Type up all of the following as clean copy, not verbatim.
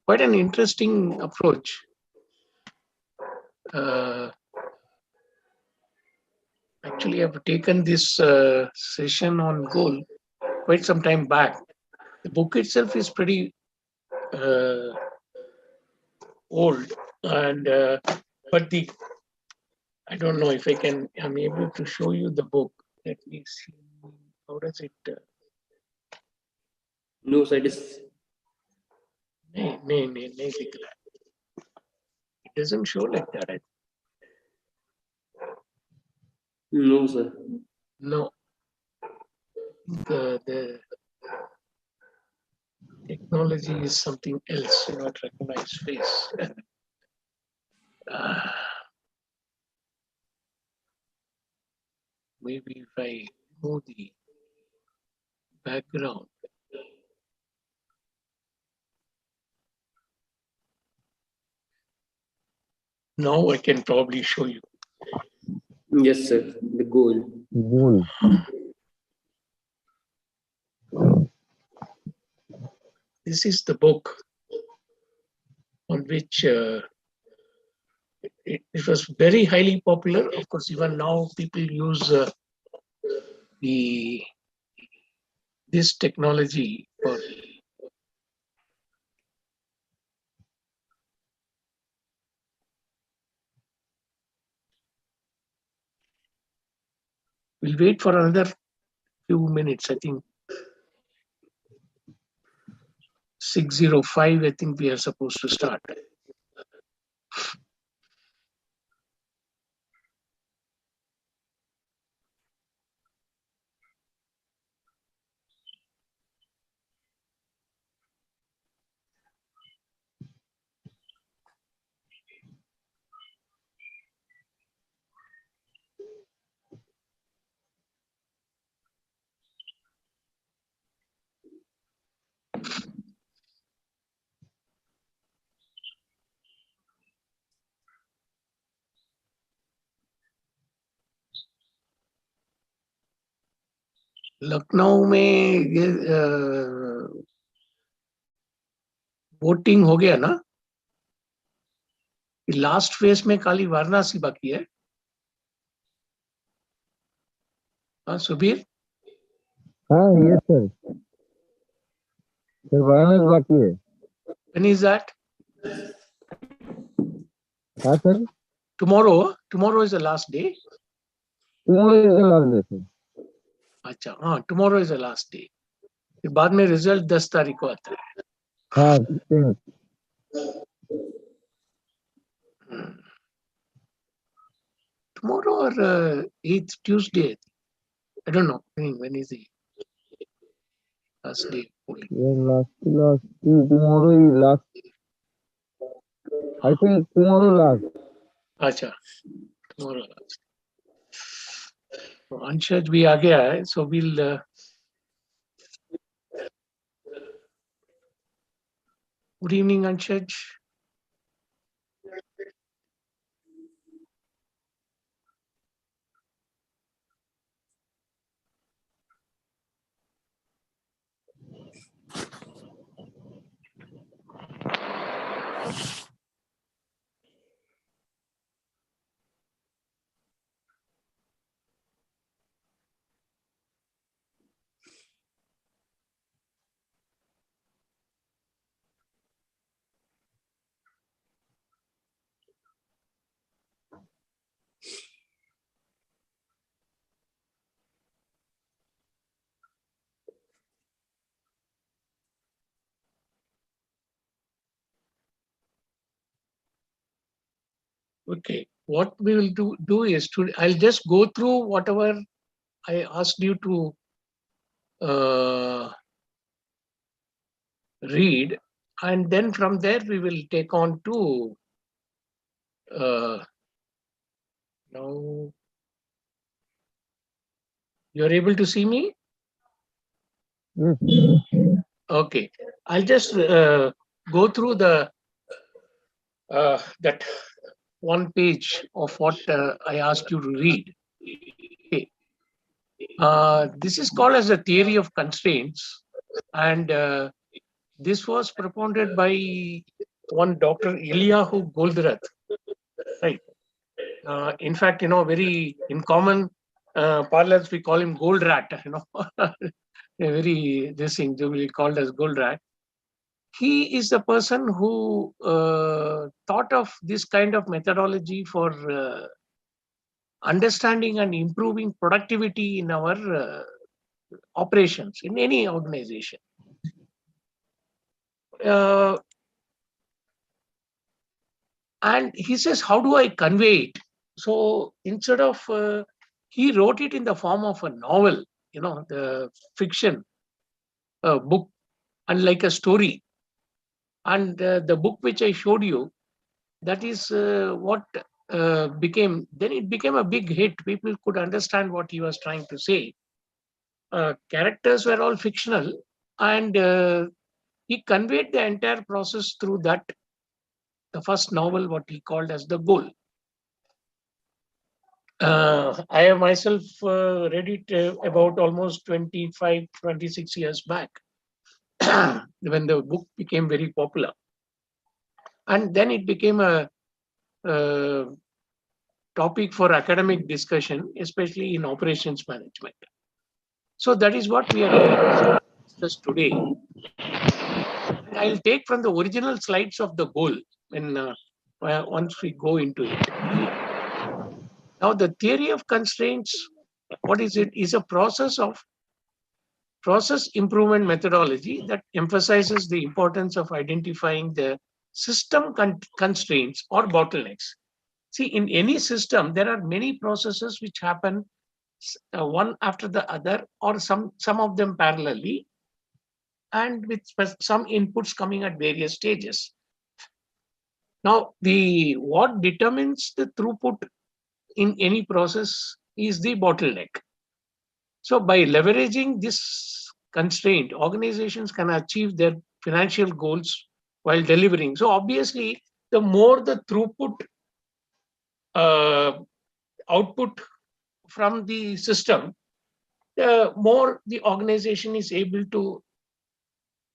quite an interesting approach. Actually, I've taken this session on goal quite some time back. The book itself is pretty old, and but I don't know if I'm able to show you the book. Let me see. How does it? No, sir, it is. It doesn't show like that. No, sir. No. The technology is something else, not recognize face. Maybe if I know the background. Now I can probably show you. Yes, sir. The goal. Goal. This is the book on which it was very highly popular. Of course, even now people use this technology for we'll wait for another few minutes. I think 6:05. I think we are supposed to start. Lucknow में ये voting हो गया ना? Last phase में खाली वाराणसी बाकी है. हाँ सुबीर. हाँ yes sir. Sir, वाराणसी बाकी है. When is that? हाँ sir. Tomorrow is the last day. Tomorrow is the last day sir. अच्छा हाँ tomorrow is the last day. फिर बाद में रिजल्ट 10 तारीख को आता है. हाँ. Tomorrow or 8th Tuesday. I don't know. When is the last day? Last tomorrow is last. I think tomorrow last. अच्छा tomorrow last. तो अंशज भी आ गया है. So we'll good evening Anshaj. Okay, what we will do is I'll just go through whatever I asked you to read, and then from there we will take on to now you're able to see me? Yes. Okay, I'll just go through the that one page of what I asked you to read. Okay. This is called as the theory of constraints, and this was propounded by one Dr. Eliyahu Goldrath, right? In fact, very in common parlance, we call him Gold Rat, this thing will be called as Gold Rat. He is the person who thought of this kind of methodology for understanding and improving productivity in our operations in any organization. And he says, how do I convey it? So instead of, he wrote it in the form of a novel, the fiction book, and like a story. And the book which I showed you, that is what became, then it became a big hit. People could understand what he was trying to say. Characters were all fictional, and he conveyed the entire process through that, the first novel, what he called as The Goal. I have myself read it about almost 25, 26 years back when the book became very popular. And then it became a topic for academic discussion, especially in operations management. So that is what we are going to discuss today. And I'll take from the original slides of The Goal when once we go into it. Now, the theory of constraints, what is it? Is a process improvement methodology that emphasizes the importance of identifying the system constraints or bottlenecks. See, in any system, there are many processes which happen one after the other, or some of them parallelly, and with some inputs coming at various stages. Now, what determines the throughput in any process is the bottleneck. So by leveraging this constraint, organizations can achieve their financial goals while delivering. So obviously, the more the throughput output from the system, the more the organization is able to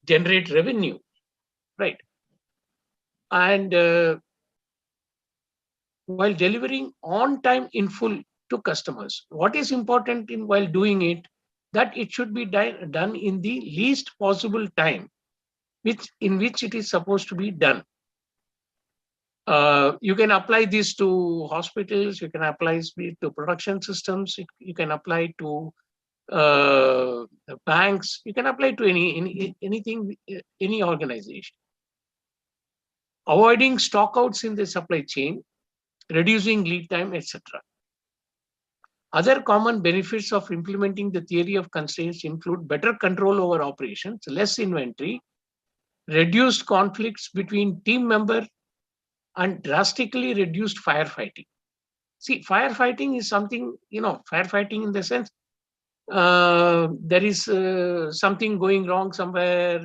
generate revenue, right? And while delivering on time in full to customers. What is important while doing it, that it should be done in the least possible time in which it is supposed to be done. You can apply this to hospitals, you can apply it to production systems, you can apply to banks, you can apply to anything, any organization. Avoiding stockouts in the supply chain, reducing lead time, etc. Other common benefits of implementing the theory of constraints include better control over operations, less inventory, reduced conflicts between team members, and drastically reduced firefighting. See, firefighting is something, firefighting in the sense there is something going wrong somewhere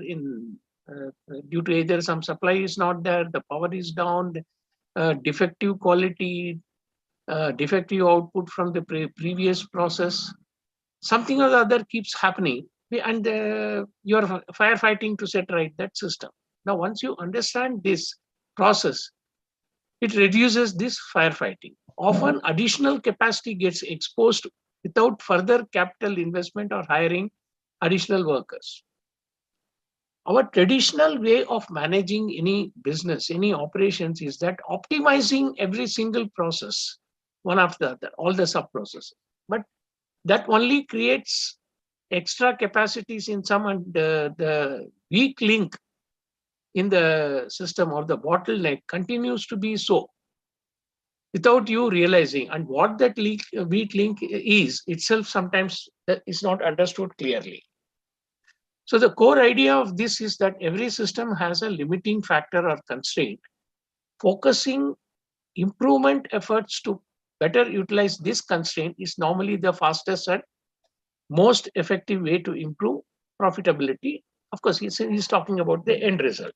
due to either some supply is not there, the power is down, defective quality, defective output from the previous process, something or the other keeps happening, and you're firefighting to set right that system. Now, once you understand this process, it reduces this firefighting. Often, additional capacity gets exposed without further capital investment or hiring additional workers. Our traditional way of managing any business, any operations, is that optimizing every single process, one after the other, all the sub-processes. But that only creates extra capacities in some, and the weak link in the system or the bottleneck continues to be so without you realizing. And what that weak link is itself sometimes is not understood clearly. So the core idea of this is that every system has a limiting factor or constraint. Focusing improvement efforts to better utilize this constraint is normally the fastest and most effective way to improve profitability. Of course, he's talking about the end result.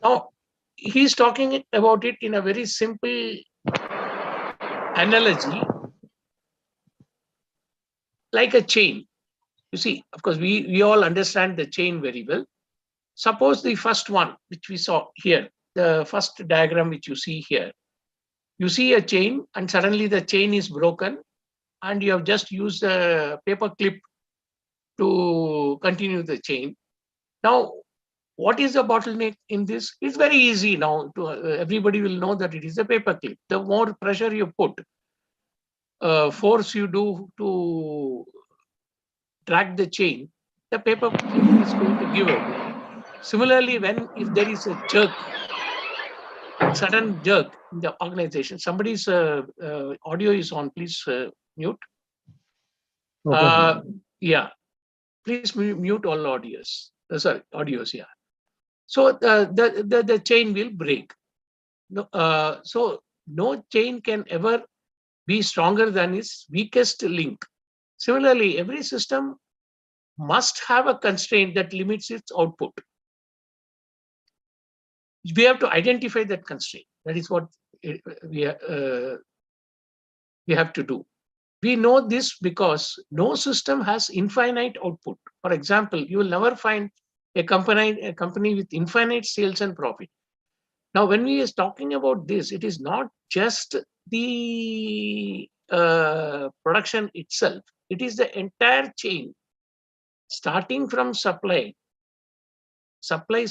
Now, he's talking about it in a very simple analogy, like a chain. You see, of course, we all understand the chain very well. Suppose the first one, which we saw here, the first diagram which you see here, you see a chain and suddenly the chain is broken and you have just used a paper clip to continue the chain. Now, what is the bottleneck in this? It's very easy now. Everybody will know that it is a paper clip. The more pressure you put, force you do to drag the chain, the paper clip is going to give out. Similarly, if there is a jerk, sudden jerk in the organization, somebody's audio is on, please mute. Okay. Yeah, please mute all audios. Sorry, audios, yeah. So the chain will break. No, so no chain can ever be stronger than its weakest link. Similarly, every system must have a constraint that limits its output. We have to identify that constraint. That is what we have to do. We know this because no system has infinite output. For example, you will never find a company with infinite sales and profit. Now, when we are talking about this, it is not just the production itself. It is the entire chain, starting from supply, supplier,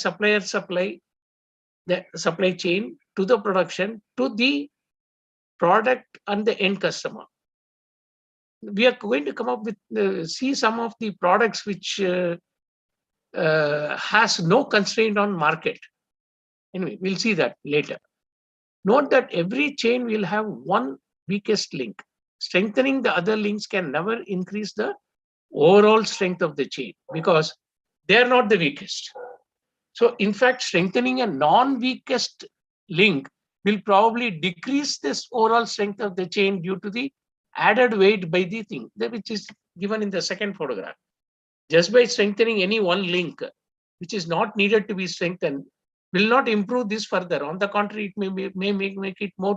the supply chain, to the production, to the product and the end customer. We are going to come up with, see some of the products which has no constraint on market. Anyway, we'll see that later. Note that every chain will have one weakest link. Strengthening the other links can never increase the overall strength of the chain because they are not the weakest. So in fact, strengthening a non-weakest link will probably decrease this overall strength of the chain due to the added weight by the thing, which is given in the second photograph. Just by strengthening any one link, which is not needed to be strengthened, will not improve this further. On the contrary, it may make it more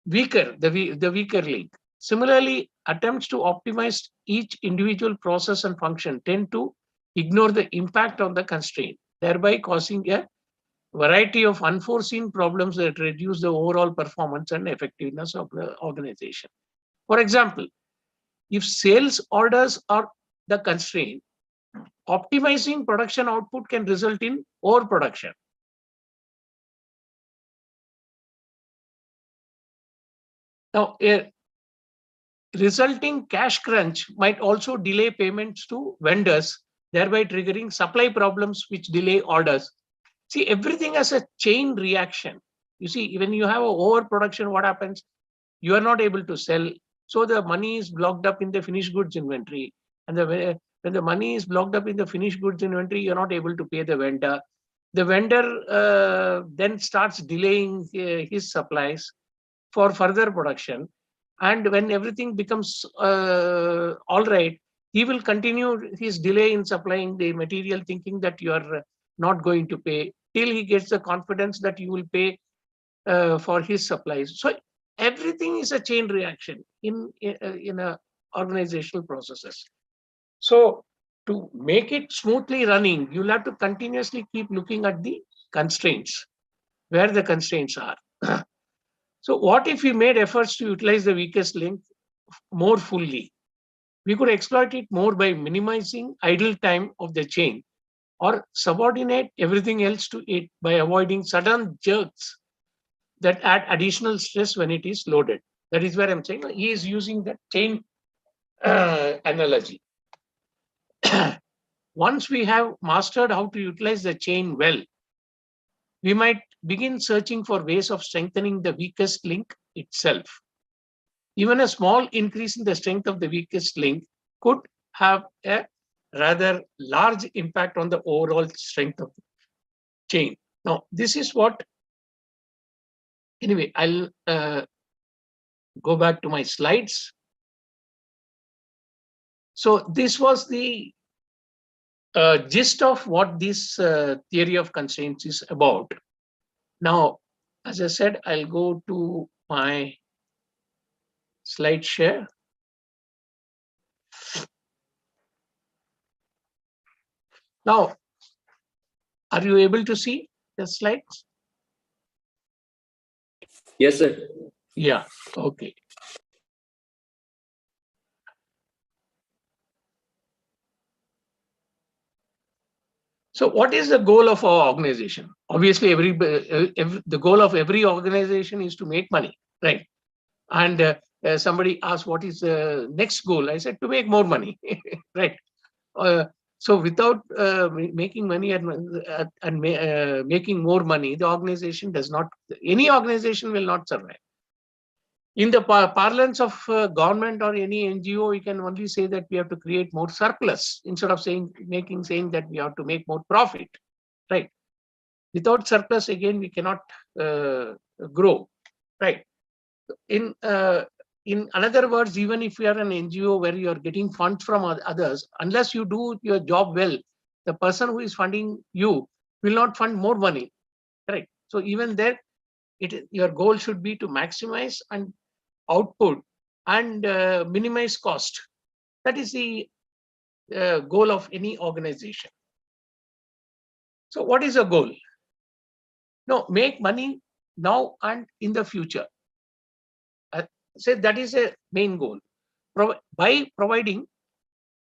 weaker, the weaker link. Similarly, attempts to optimize each individual process and function tend to ignore the impact of the constraint, thereby causing a variety of unforeseen problems that reduce the overall performance and effectiveness of the organization. For example, if sales orders are the constraint, optimizing production output can result in overproduction. Now, a resulting cash crunch might also delay payments to vendors, thereby triggering supply problems which delay orders. See, everything has a chain reaction. You see, when you have an overproduction, what happens? You are not able to sell. So the money is blocked up in the finished goods inventory. And when the money is blocked up in the finished goods inventory, you're not able to pay the vendor. The vendor then starts delaying his supplies for further production. And when everything becomes all right, he will continue his delay in supplying the material, thinking that you are not going to pay till he gets the confidence that you will pay for his supplies. So everything is a chain reaction in a organizational processes. So to make it smoothly running, you'll have to continuously keep looking at the constraints, where the constraints are. So what if we made efforts to utilize the weakest link more fully? We could exploit it more by minimizing idle time of the chain or subordinate everything else to it by avoiding sudden jerks that add additional stress when it is loaded. That is where I'm saying he is using the chain analogy. Once we have mastered how to utilize the chain well, we might begin searching for ways of strengthening the weakest link itself. Even a small increase in the strength of the weakest link could have a rather large impact on the overall strength of the chain. Now, this is what, anyway, I'll go back to my slides. So this was the gist of what this theory of constraints is about. Now, as I said, I'll go to my slide share. Now, are you able to see the slides? Yes, sir. Yeah, okay. So what is the goal of our organization? Obviously, the goal of every organization is to make money, right? And somebody asked, what is the next goal? I said, to make more money, right? So without making money and making more money, the organization does not, any organization will not survive. In the parlance of government or any NGO, you can only say that we have to create more surplus instead of saying that we have to make more profit, right? Without surplus, again, we cannot grow, right? In other words, even if you are an NGO where you are getting funds from others, unless you do your job well, the person who is funding you will not fund more money, right? So even there, your goal should be to maximize and output and minimize cost. That is the goal of any organization. So what is the goal? No, make money now and in the future. Say that is a main goal. By providing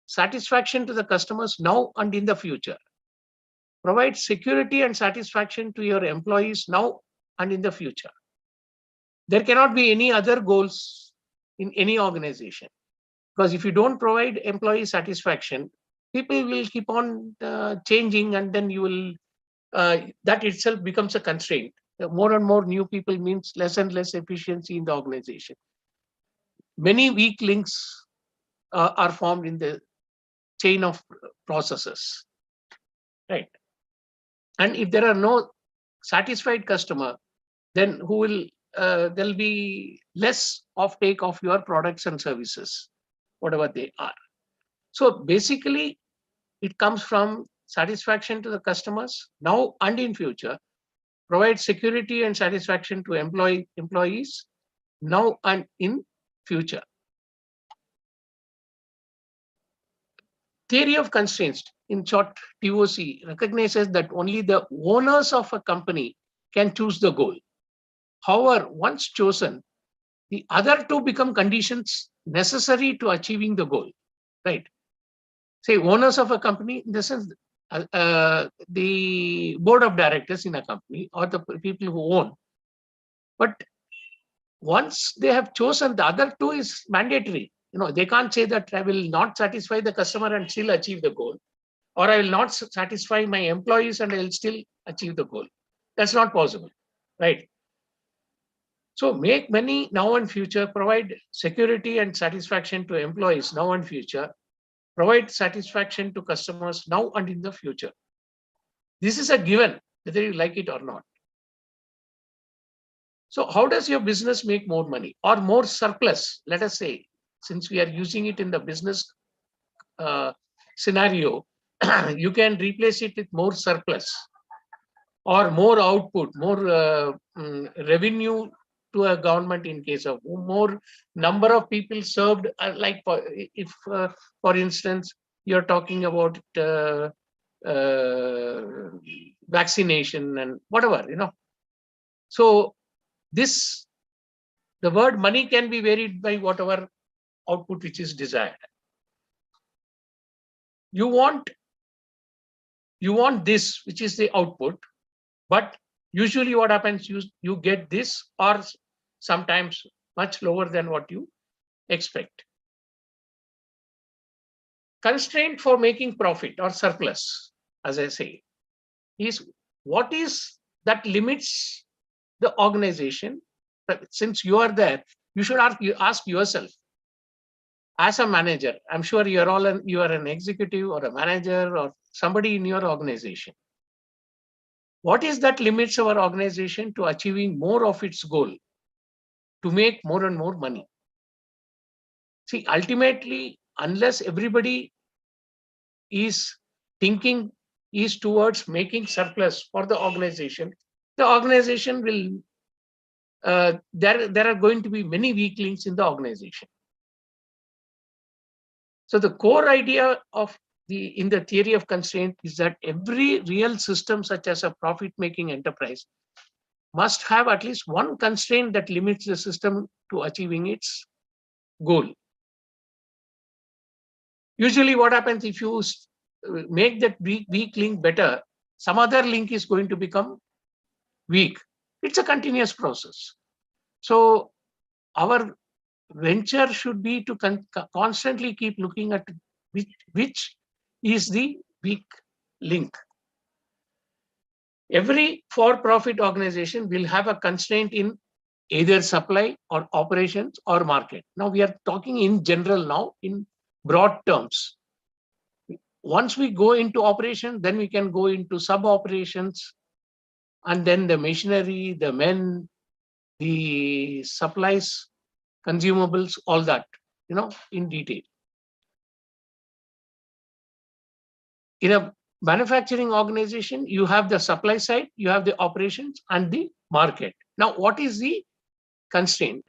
satisfaction to the customers now and in the future. Provide security and satisfaction to your employees now and in the future. There cannot be any other goals in any organization, because if you don't provide employee satisfaction, people will keep on changing, and then you will that itself becomes a constraint. More and more new people means less and less efficiency in the organization. Many weak links are formed in the chain of processes, right? And if there are no satisfied customer, then who will there'll be less offtake of your products and services, whatever they are. So basically, it comes from satisfaction to the customers now and in future. Provide security and satisfaction to employees now and in future. Theory of constraints, in short, TOC, recognizes that only the owners of a company can choose the goal. However, once chosen, the other two become conditions necessary to achieving the goal, right? Say owners of a company, in the sense, the board of directors in a company or the people who own. But once they have chosen, the other two is mandatory. They can't say that I will not satisfy the customer and still achieve the goal, or I will not satisfy my employees and I will still achieve the goal. That's not possible, right? So make money now and future, provide security and satisfaction to employees now and future, provide satisfaction to customers now and in the future. This is a given, whether you like it or not. So how does your business make more money or more surplus? Let us say, since we are using it in the business scenario, you can replace it with more surplus or more output, more revenue to a government in case of more number of people served. Like if, for instance, you're talking about vaccination and whatever, So the word money can be varied by whatever output which is desired. You want this, which is the output, but usually what happens, you get this, or sometimes much lower than what you expect. Constraint for making profit or surplus, as I say, is what is that limits the organization. Since you are there, you should ask yourself, as a manager, I'm sure you are an executive or a manager or somebody in your organization. What is that limits our organization to achieving more of its goal, to make more and more money? See, ultimately, unless everybody is thinking is towards making surplus for the organization will, there are going to be many weak links in the organization. So the core idea of in the theory of constraint is that every real system, such as a profit-making enterprise, must have at least one constraint that limits the system to achieving its goal. Usually what happens if you make that weak link better, some other link is going to become weak. It's a continuous process. So our venture should be to constantly keep looking at which is the weak link. Every for-profit organization will have a constraint in either supply or operations or market. Now we are talking in general now in broad terms. Once we go into operation, then we can go into sub-operations, and then the machinery, the men, the supplies, consumables, all that, in detail. In a manufacturing organization, you have the supply side, you have the operations and the market. Now, what is the constraint?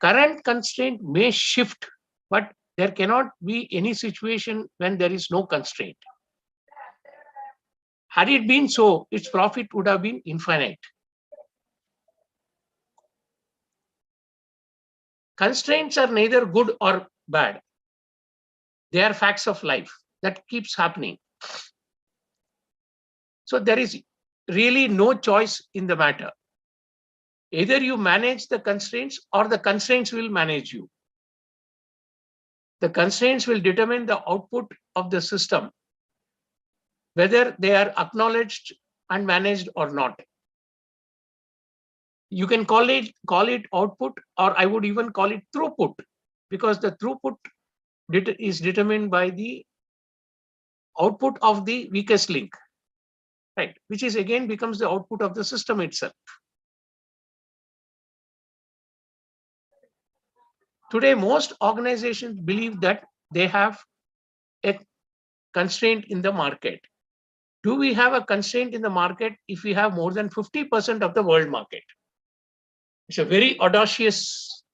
Current constraint may shift, but there cannot be any situation when there is no constraint. Had it been so, its profit would have been infinite. Constraints are neither good or bad. They are facts of life that keeps happening. So there is really no choice in the matter. Either you manage the constraints or the constraints will manage you. The constraints will determine the output of the system, whether they are acknowledged and managed or not. You can call it output, or I would even call it throughput, because the throughput is determined by the output of the weakest link, right? Which is again becomes the output of the system itself. Today, most organizations believe that they have a constraint in the market. Do we have a constraint in the market if we have more than 50% of the world market? It's a very audacious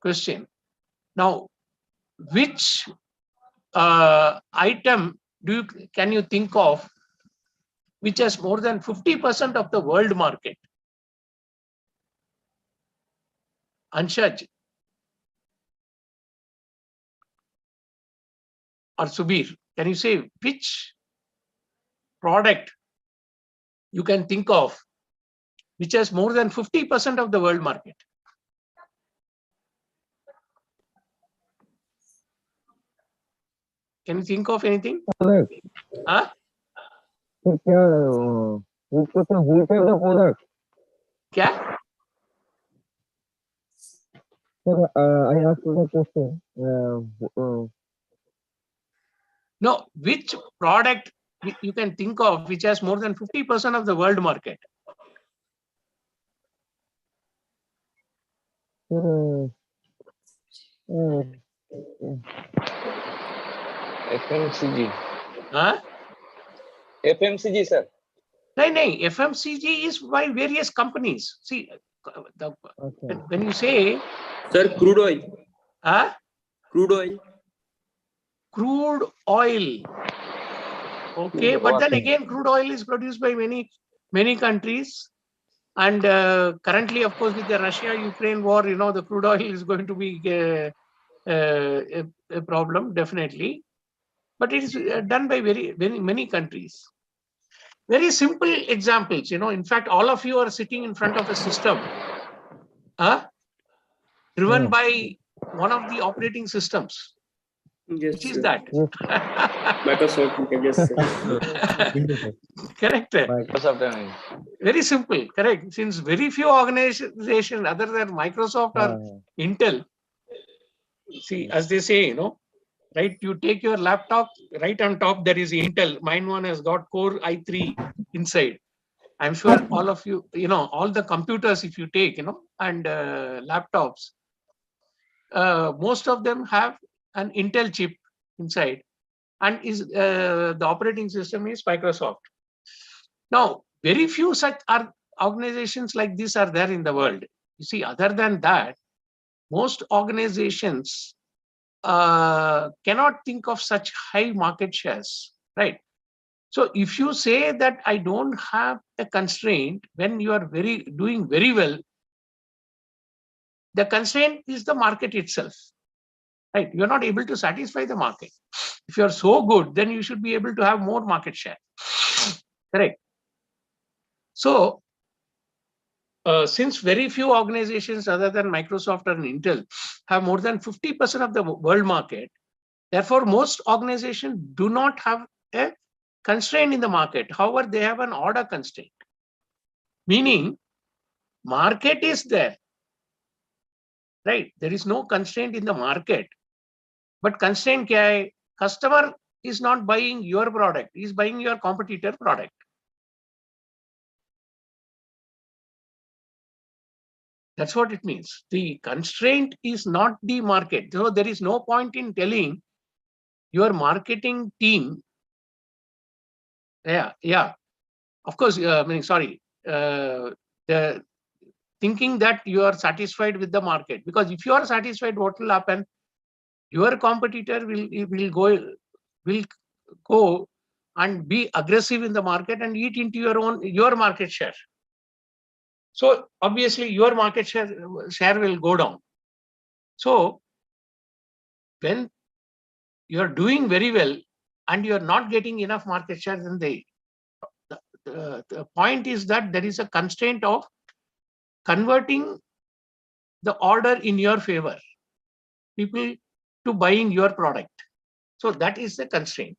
question. Now, which item can you think of which has more than 50% of the world market? Anshaj or Subir, can you say which product you can think of which has more than 50% of the world market? Can you think of anything? Product. Huh? So, who is the product? Kya? Sir, I asked you the question. No, which product you can think of which has more than 50% of the world market? FMCG. Huh? FMCG, sir. No, FMCG is by various companies. See, Okay. when you say, Sir, crude oil. huh? Crude oil. Crude oil. Okay, but then Okay. again, crude oil is produced by many countries. And currently, of course, with the Russia-Ukraine war, the crude oil is going to be a problem, definitely. But it is done by many countries. Very simple examples. In fact, all of you are sitting in front of a system, driven by one of the operating systems. Yes, Which is sir. that? Microsoft, you can just say. Correct. Microsoft. Very simple, correct. Since very few organizations other than Microsoft or Intel, see, as they say, right, you take your laptop, right on top there is Intel. Mine one has got Core i3 inside. I'm sure all of you, all the computers, if you take, and laptops, most of them have an Intel chip inside, and the operating system is Microsoft. Now, very few such organizations like this are there in the world. You see, other than that, most organizations cannot think of such high market shares, right? So if you say that I don't have a constraint when you are doing very well, the constraint is the market itself, right? You're not able to satisfy the market. If you're so good, then you should be able to have more market share, correct? So since very few organizations other than Microsoft and Intel have more than 50% of the world market, therefore most organizations do not have a constraint in the market. However, they have an order constraint, meaning market is there, right? There is no constraint in the market, but constraint kya hai? Customer is not buying your product, he is buying your competitor product. That's what it means. The constraint is not the market. So there is no point in telling your marketing team, yeah, of course, the thinking that you are satisfied with the market, because if you are satisfied, what will happen? Your competitor will go and be aggressive in the market and eat into your market share. So obviously your market share will go down. So when you are doing very well and you are not getting enough market share, then the point is that there is a constraint of converting the order in your favor, people to buying your product. So that is the constraint.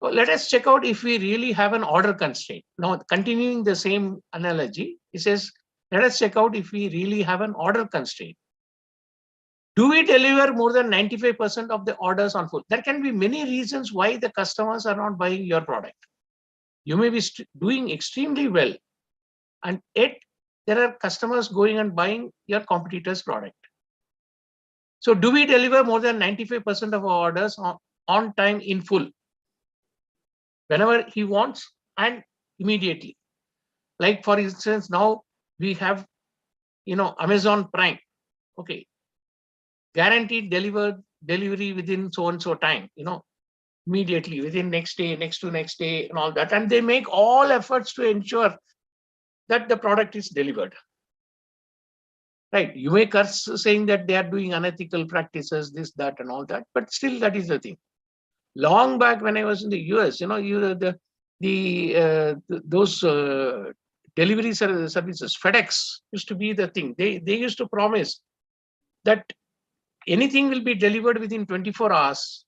So let us check out if we really have an order constraint. Now, continuing the same analogy, it says, let us check out if we really have an order constraint. Do we deliver more than 95% of the orders on full? There can be many reasons why the customers are not buying your product. You may be doing extremely well, and yet there are customers going and buying your competitor's product. So do we deliver more than 95% of our orders on time in full? Whenever he wants and immediately. Like for instance, now we have, Amazon Prime, okay, guaranteed delivery within so and so time, immediately within next day, next to next day, and all that. And they make all efforts to ensure that the product is delivered. Right? You may curse saying that they are doing unethical practices, this, that, and all that, but still that is the thing. Long back when I was in the US, those delivery services, FedEx used to be the thing. They used to promise that anything will be delivered within 24 hours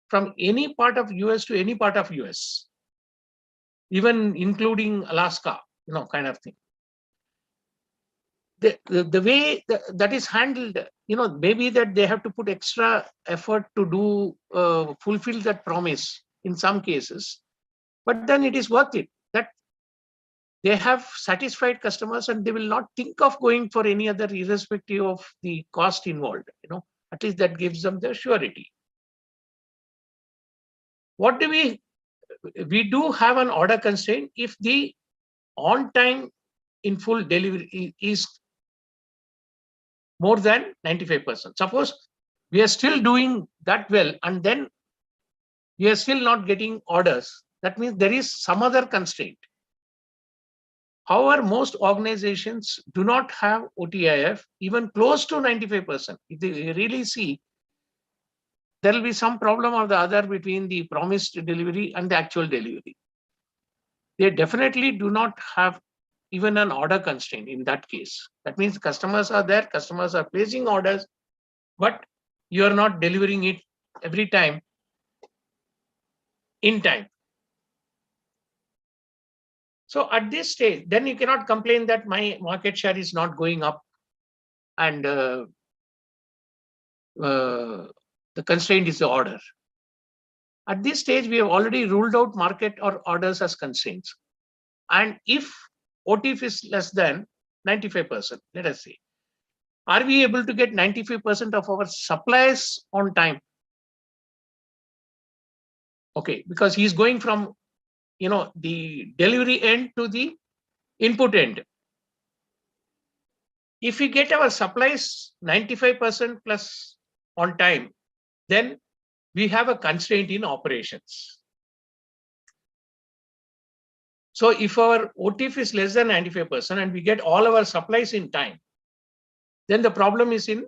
from any part of US to any part of US, even including Alaska, kind of thing. The way that is handled, maybe that they have to put extra effort to do fulfill that promise in some cases, but then it is worth it. That they have satisfied customers and they will not think of going for any other, irrespective of the cost involved. At least that gives them the surety. What do we do have an order constraint if the on time in full delivery is more than 95%. Suppose we are still doing that well and then we are still not getting orders. That means there is some other constraint. However, most organizations do not have OTIF even close to 95%. If they really see, there will be some problem or the other between the promised delivery and the actual delivery. They definitely do not have even an order constraint in that case. That means customers are there, customers are placing orders, but you are not delivering it every time in time. So at this stage, then you cannot complain that my market share is not going up and the constraint is the order. At this stage, we have already ruled out market or orders as constraints. And if OTIF is less than 95%, let us say, are we able to get 95% of our supplies on time? Okay, because he's going from, the delivery end to the input end. if we get our supplies 95% plus on time, then we have a constraint in operations. So if our OTIF is less than 95% and we get all our supplies in time, then the problem is in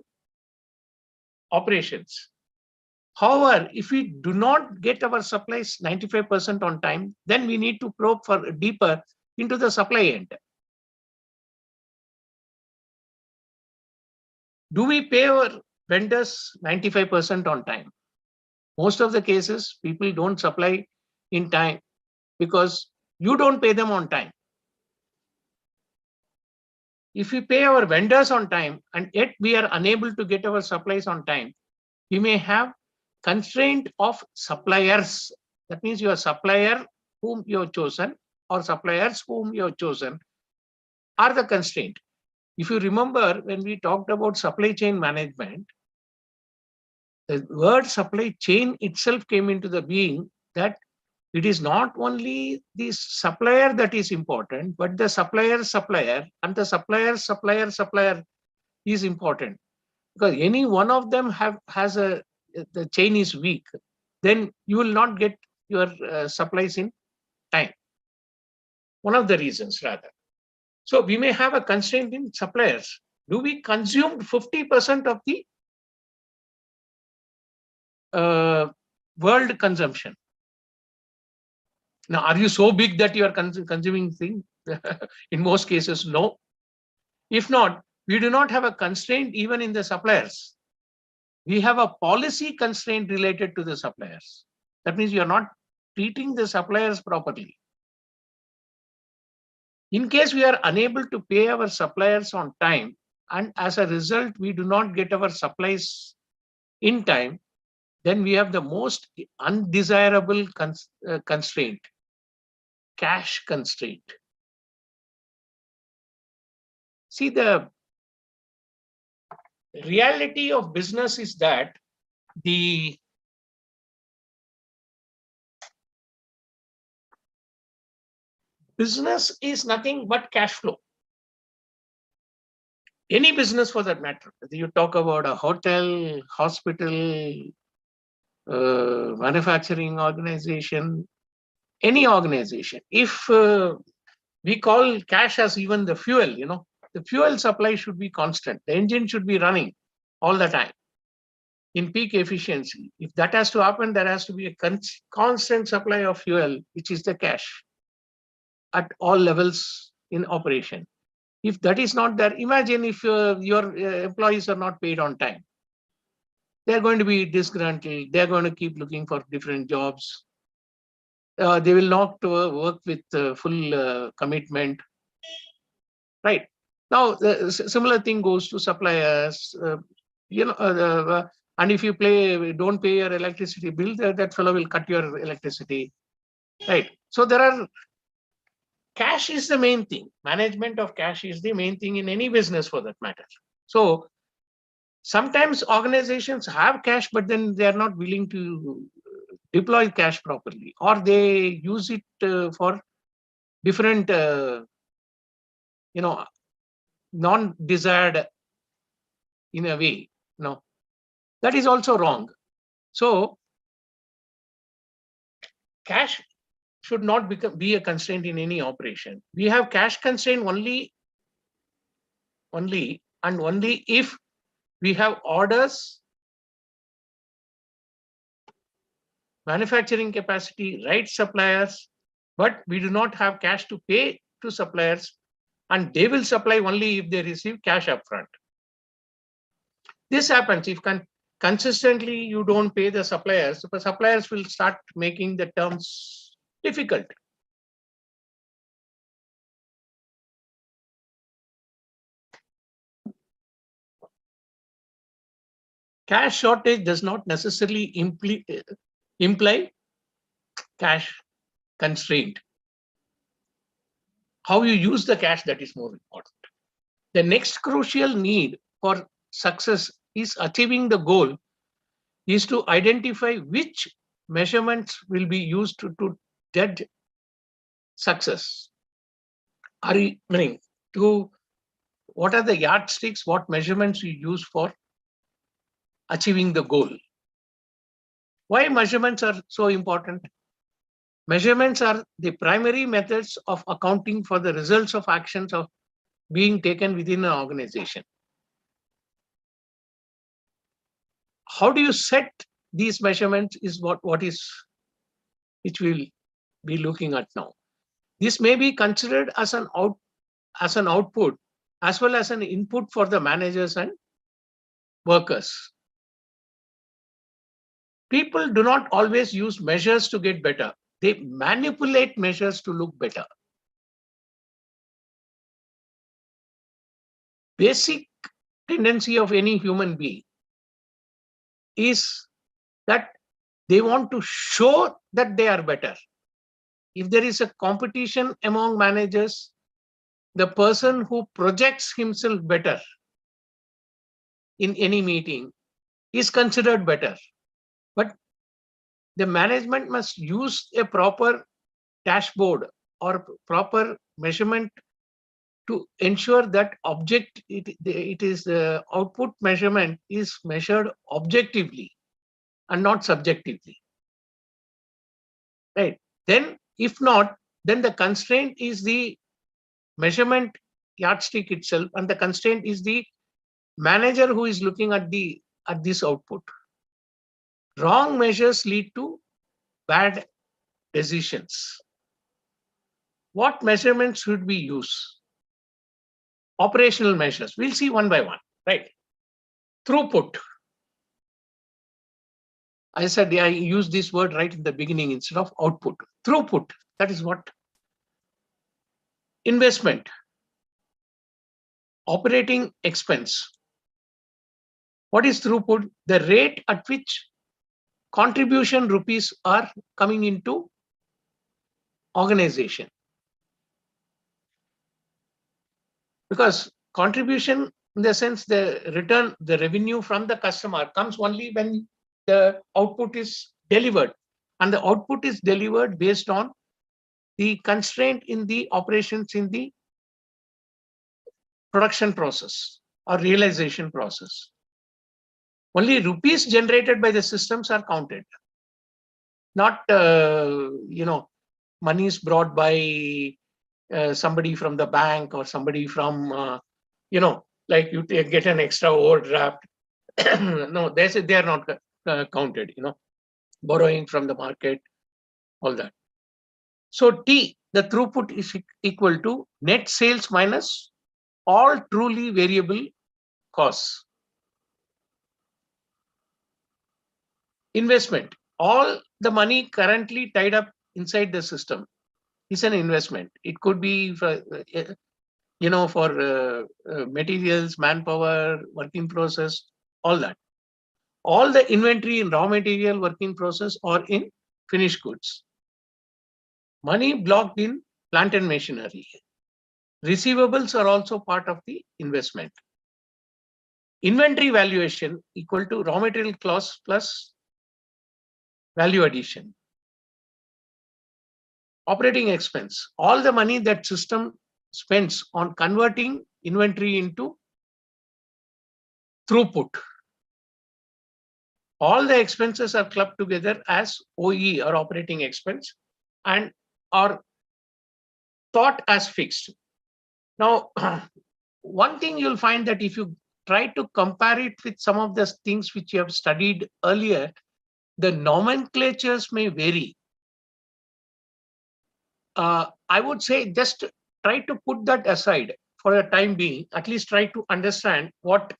operations. However, if we do not get our supplies 95% on time, then we need to probe for deeper into the supply end. Do we pay our vendors 95% on time? Most of the cases, people don't supply in time because you don't pay them on time. If we pay our vendors on time and yet we are unable to get our supplies on time, we may have constraint of suppliers. That means your supplier whom you have chosen or suppliers whom you have chosen are the constraint. If you remember, when we talked about supply chain management, the word supply chain itself came into the being, that it is not only the supplier that is important, but the supplier's supplier and the supplier's supplier is important. Because any one of them the chain is weak, then you will not get your supplies in time. One of the reasons rather. So we may have a constraint in suppliers. Do we consume 50% of the world consumption? Now, are you so big that you are consuming things? In most cases, no. If not, we do not have a constraint even in the suppliers. We have a policy constraint related to the suppliers. That means you are not treating the suppliers properly. In case we are unable to pay our suppliers on time, and as a result, we do not get our supplies in time, then we have the most undesirable constraint, cash constraint. See, the reality of business is that the business is nothing but cash flow. Any business for that matter. You talk about a hotel, hospital, manufacturing organization, any organization. If we call cash as even the fuel, the fuel supply should be constant. The engine should be running all the time in peak efficiency. If that has to happen, there has to be a constant supply of fuel, which is the cash at all levels in operation. If that is not there, imagine if your employees are not paid on time. They're going to be disgruntled. They're going to keep looking for different jobs. They will not work with full commitment. Right. Now, the similar thing goes to suppliers. And if you don't pay your electricity bill, that fellow will cut your electricity. Right. So there are, cash is the main thing. Management of cash is the main thing in any business for that matter. So sometimes organizations have cash, but then they are not willing to deploy cash properly, or they use it for different, non-desired in a way. No, that is also wrong. So cash should not be a constraint in any operation. We have cash constraint only if we have orders, manufacturing capacity, right suppliers, but we do not have cash to pay to suppliers, and they will supply only if they receive cash upfront. This happens if consistently you don't pay the suppliers, the suppliers will start making the terms difficult. Cash shortage does not necessarily imply cash constraint. How you use the cash, that is more important. The next crucial need for success is achieving the goal is to identify which measurements will be used to judge success. To what are the yardsticks, what measurements you use for achieving the goal. Why measurements are so important? Measurements are the primary methods of accounting for the results of actions of being taken within an organization. How do you set these measurements is which we'll be looking at now. This may be considered as an output as well as an input for the managers and workers. People do not always use measures to get better. They manipulate measures to look better. Basic tendency of any human being is that they want to show that they are better. If there is a competition among managers, the person who projects himself better in any meeting is considered better. But the management must use a proper dashboard or proper measurement to ensure that it is the output measurement is measured objectively and not subjectively. Right. Then, if not, then the constraint is the measurement yardstick itself, and the constraint is the manager who is looking at this output. Wrong measures lead to bad decisions. What measurements should we use? Operational measures. We'll see one by one, right? Throughput. I said I used this word right in the beginning instead of output. Throughput. That is what? Investment. Operating expense. What is throughput? The rate at which contribution rupees are coming into organization. Because contribution, in the sense the return, the revenue from the customer comes only when the output is delivered. And the output is delivered based on the constraint in the operations in the production process or realization process. Only rupees generated by the systems are counted. Not, monies brought by somebody from the bank or somebody from, like you get an extra overdraft. No, they are not counted, borrowing from the market, all that. So T, the throughput is equal to net sales minus all truly variable costs. Investment, all the money currently tied up inside the system is an investment. It could be for, materials, manpower, work in process, all that. All the inventory in raw material, work in process, or in finished goods. Money blocked in plant and machinery. Receivables are also part of the investment. Inventory valuation equal to raw material cost plus value addition. Operating expense, all the money that system spends on converting inventory into throughput. All the expenses are clubbed together as OE or operating expense and are thought as fixed. Now, one thing you'll find that if you try to compare it with some of the things which you have studied earlier, the nomenclatures may vary. I would say just try to put that aside for the time being. At least try to understand what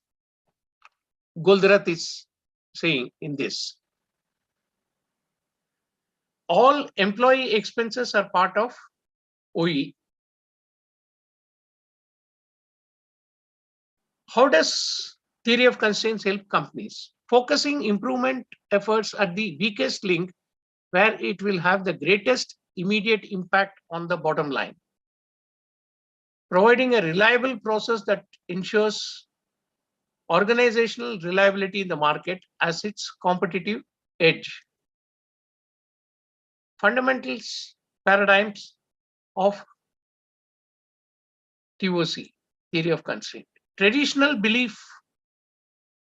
Goldrath is saying in this. All employee expenses are part of OE. How does theory of constraints help companies? Focusing improvement efforts at the weakest link where it will have the greatest immediate impact on the bottom line. Providing a reliable process that ensures organizational reliability in the market as its competitive edge. Fundamentals, paradigms of TOC. theory of constraint. Traditional belief,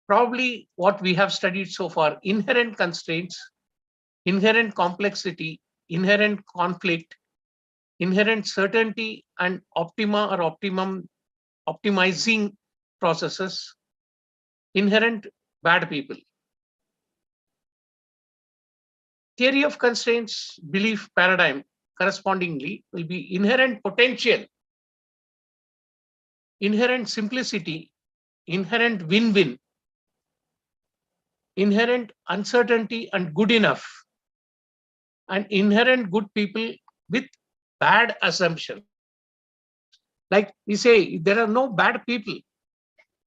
probably what we have studied so far, inherent constraints, inherent complexity, inherent conflict, inherent certainty and optima or optimizing processes, inherent bad people. Theory of constraints belief paradigm correspondingly will be inherent potential, inherent simplicity, inherent win-win, inherent uncertainty and good enough, and inherent good people with bad assumptions. Like we say, there are no bad people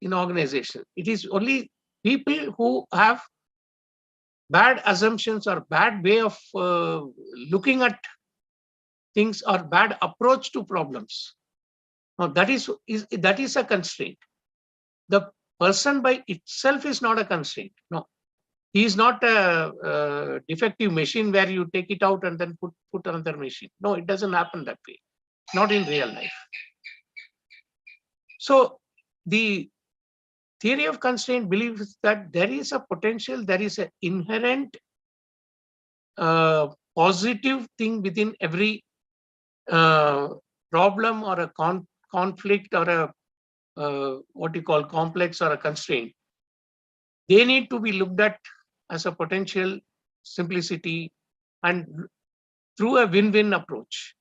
in organization. It is only people who have bad assumptions or bad way of looking at things or bad approach to problems. Now that is a constraint. The person by itself is not a constraint. No, he is not a defective machine where you take it out and then put another machine. No, it doesn't happen that way. Not in real life. So the theory of constraint believes that there is a potential, there is an inherent positive thing within every problem or a conflict or a what you call complex or a constraint. They need to be looked at as a potential simplicity and through a win-win approach.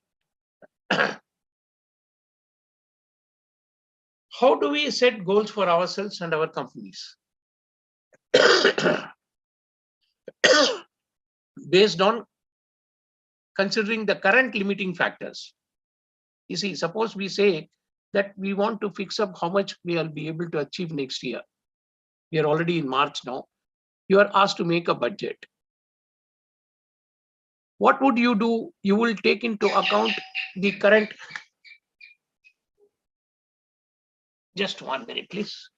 How do we set goals for ourselves and our companies? Based on considering the current limiting factors. You see, suppose we say that we want to fix up how much we will be able to achieve next year. We are already in March now. You are asked to make a budget. What would you do? You will take into account the current. Just 1 minute, please.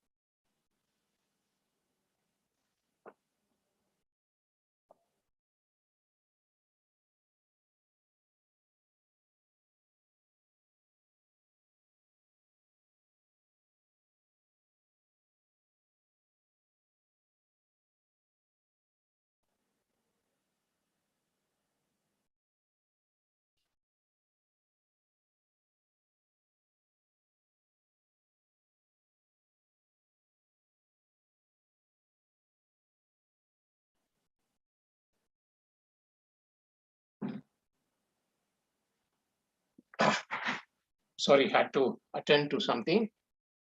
Sorry, had to attend to something.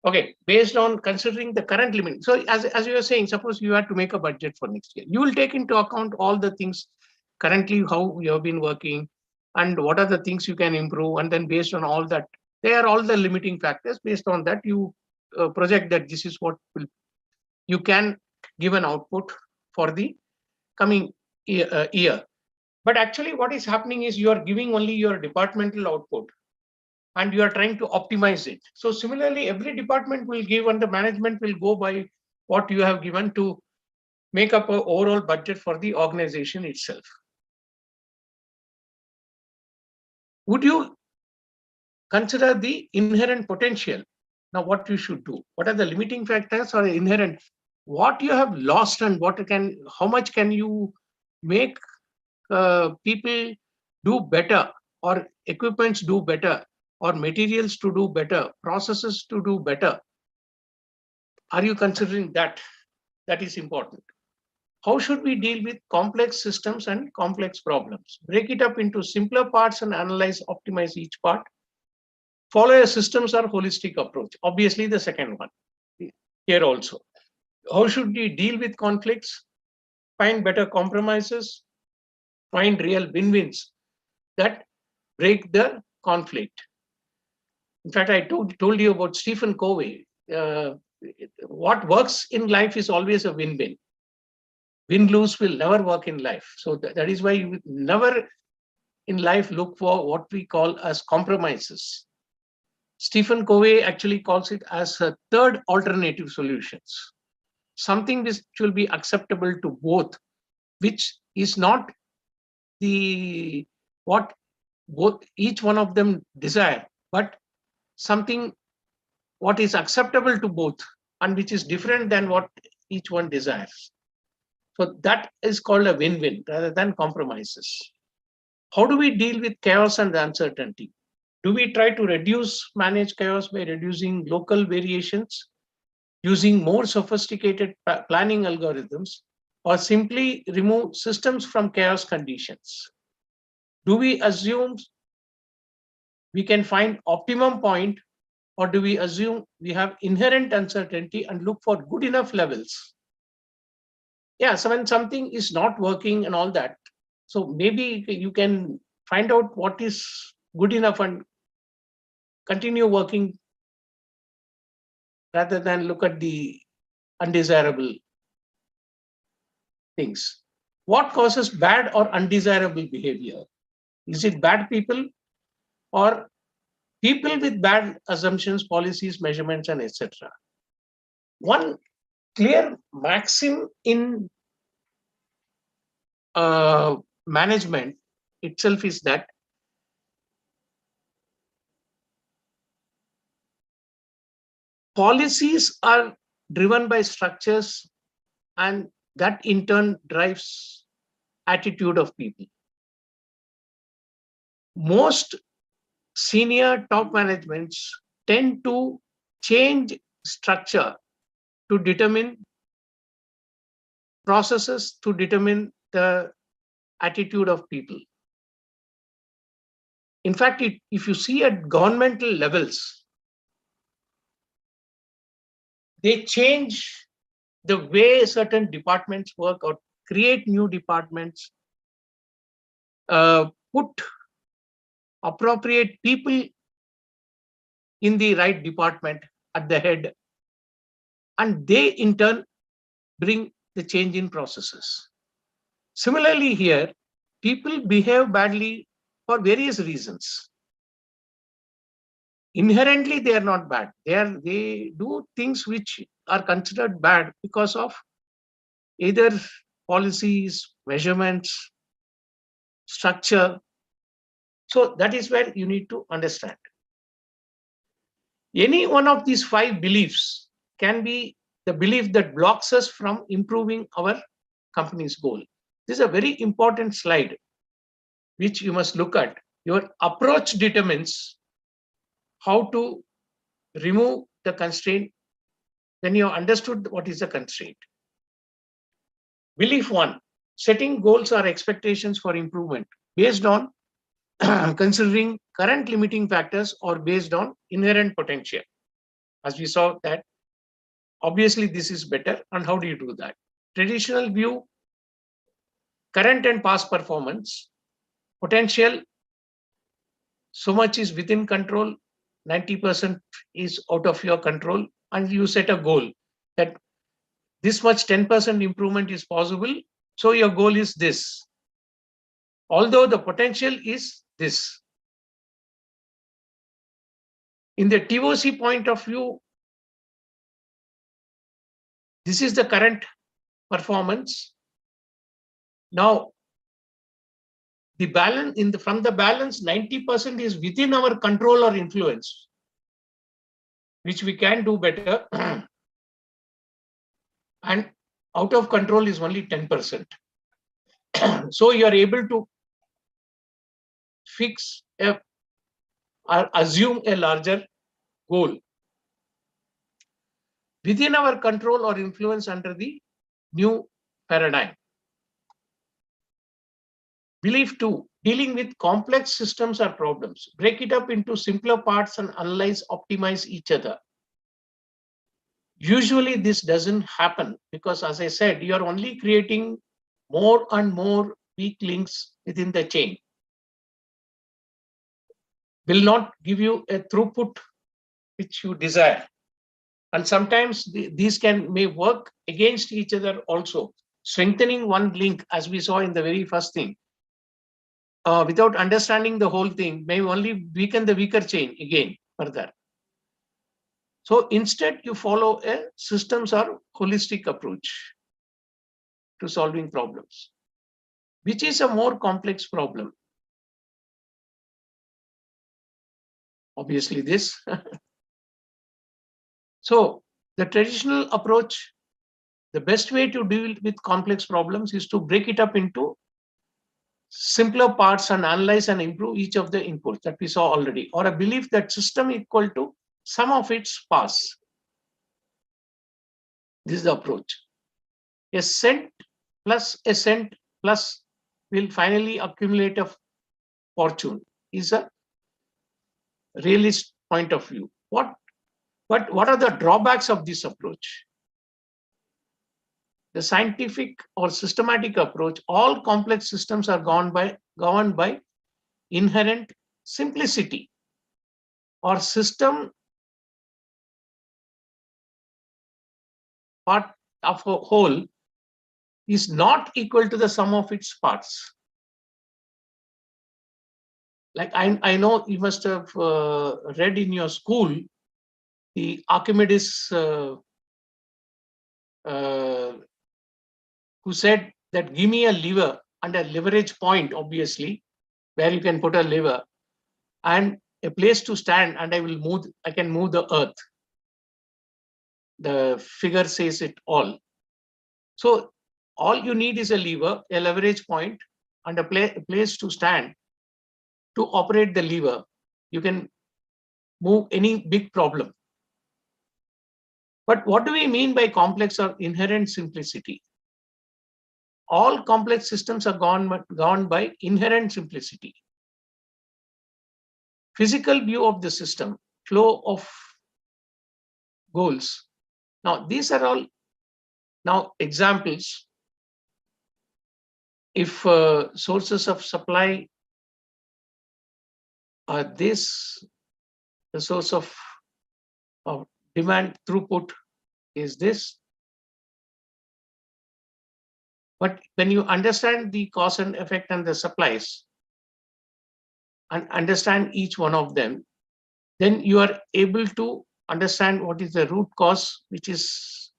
Okay, based on considering the current limit. So as you were saying, suppose you had to make a budget for next year. You will take into account all the things currently, how you have been working and what are the things you can improve. And then based on all that, they are all the limiting factors. Based on that, you project that this is what you can give an output for the coming year. But actually what is happening is you are giving only your departmental output and you are trying to optimize it. So similarly, every department will give and the management will go by what you have given to make up an overall budget for the organization itself. Would you consider the inherent potential? Now, what you should do? What are the limiting factors or inherent? What you have lost and how much can you make people do better or equipments do better or materials to do better, processes to do better? Are you considering that? That is important. How should we deal with complex systems and complex problems? Break it up into simpler parts and analyze, optimize each part. Follow a systems or holistic approach. Obviously, the second one here also. How should we deal with conflicts? Find better compromises, find real win-wins that break the conflict. In fact, I told you about Stephen Covey. What works in life is always a win-win. Win-lose will never work in life. So that is why you never in life look for what we call as compromises. Stephen Covey actually calls it as a third alternative solutions. Something which will be acceptable to both, which is not what both each one of them desire, but something what is acceptable to both and which is different than what each one desires. So that is called a win-win rather than compromises. How do we deal with chaos and uncertainty? Do we try to manage chaos by reducing local variations, using more sophisticated planning algorithms, or simply remove systems from chaos conditions? Do we assume we can find optimum point, or do we assume we have inherent uncertainty and look for good enough levels? Yeah, so when something is not working and all that, so maybe you can find out what is good enough and continue working rather than look at the undesirable things. What causes bad or undesirable behavior? Is it bad people or people with bad assumptions, policies, measurements, and etc.? One clear maxim in management itself is that policies are driven by structures, and that in turn drives attitude of people. Most senior top managements tend to change structure to determine processes, to determine the attitude of people. In fact, if you see at governmental levels, they change the way certain departments work or create new departments, put appropriate people in the right department at the head, and they in turn bring the change in processes. Similarly here, people behave badly for various reasons. Inherently, they are not bad. They do things which are considered bad because of either policies, measurements, structure. So that is where you need to understand. Any one of these 5 beliefs can be the belief that blocks us from improving our company's goal. This is a very important slide which you must look at. Your approach determines how to remove the constraint when you have understood what is the constraint. Belief 1, setting goals or expectations for improvement based on considering current limiting factors or based on inherent potential. As we saw that, obviously this is better. And how do you do that? Traditional view, current and past performance, potential, so much is within control, 90% is out of your control, and you set a goal that this much 10% improvement is possible, so your goal is this, although the potential is this. In the TOC point of view, this is the current performance. Now, the balance from the balance, 90% is within our control or influence, which we can do better, and out of control is only 10%. So you are able to fix or assume a larger goal within our control or influence under the new paradigm. Belief 2, dealing with complex systems or problems. Break it up into simpler parts and analyze, optimize each other. Usually this doesn't happen because, as I said, you are only creating more and more weak links within the chain. Will not give you a throughput which you desire. And sometimes these may work against each other also. Strengthening one link, as we saw in the very first thing, without understanding the whole thing, may only weaken the weaker chain again further. So instead, you follow a systems or holistic approach to solving problems, which is a more complex problem. Obviously, this So the traditional approach, the best way to deal with complex problems is to break it up into simpler parts and analyze and improve each of the inputs that we saw already, or a belief that system equal to sum of its parts. This is the approach. A cent plus a cent plus will finally accumulate a fortune is a realist point of view. But what are the drawbacks of this approach? The scientific or systematic approach, all complex systems are governed by inherent simplicity, or system part of a whole is not equal to the sum of its parts. Like I know you must have read in your school the Archimedes who said that give me a lever and a leverage point, obviously, where you can put a lever and a place to stand, and I can move the earth. The figure says it all. So all you need is a lever, a leverage point, and a place to stand to operate the lever. You can move any big problem. But what do we mean by complex or inherent simplicity? All complex systems are governed by inherent simplicity. Physical view of the system, flow of goals. Now, these are all now examples. If sources of supply are this, the source of demand throughput is this. But when you understand the cause and effect and the supplies and understand each one of them, then you are able to understand what is the root cause, which is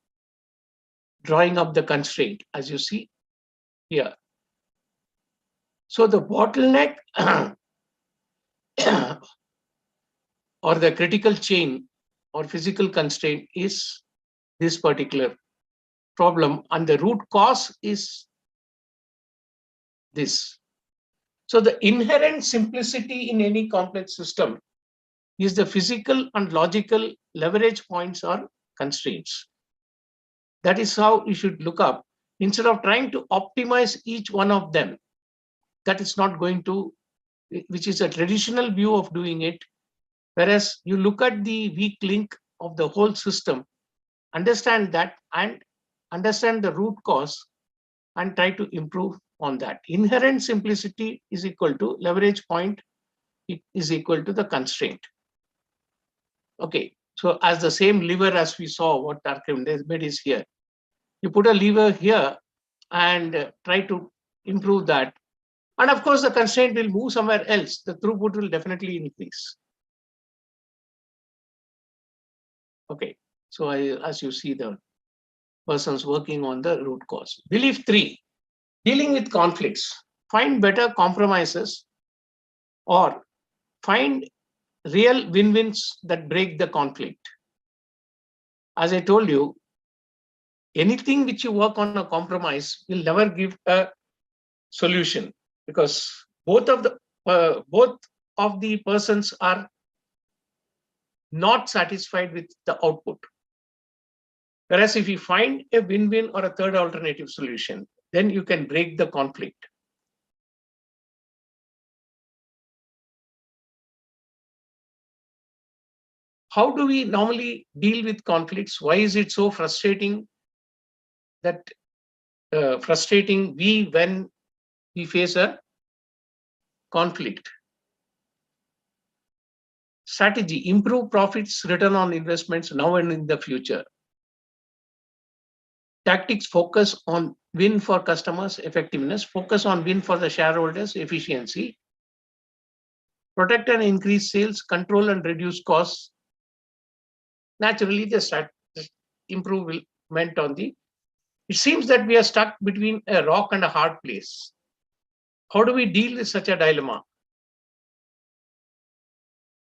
drawing up the constraint, as you see here. So the bottleneck or the critical chain or physical constraint is this particular problem, and the root cause is this. So the inherent simplicity in any complex system is the physical and logical leverage points or constraints. That is how you should look up. Instead of trying to optimize each one of them, that is not going to, which is a traditional view of doing it. Whereas you look at the weak link of the whole system, understand that and understand the root cause and try to improve on that. Inherent simplicity is equal to leverage point, it is equal to the constraint. Okay, so as the same lever as we saw what Archimedes made is here. You put a lever here and try to improve that. And of course, the constraint will move somewhere else. The throughput will definitely increase. Okay, so as you see, the person's working on the root cause. Belief 3, dealing with conflicts. Find better compromises or find real win-wins that break the conflict. As I told you, anything which you work on a compromise will never give a solution, because both of the persons are not satisfied with the output. Whereas if you find a win-win or a third alternative solution, then you can break the conflict. How do we normally deal with conflicts? Why is it so frustrating that when we face a conflict? Strategy: improve profits, return on investments now and in the future. Tactics: focus on win for customers, effectiveness. Focus on win for the shareholders, efficiency. Protect and increase sales, control and reduce costs. Naturally, the improvement on the. It seems that we are stuck between a rock and a hard place. How do we deal with such a dilemma?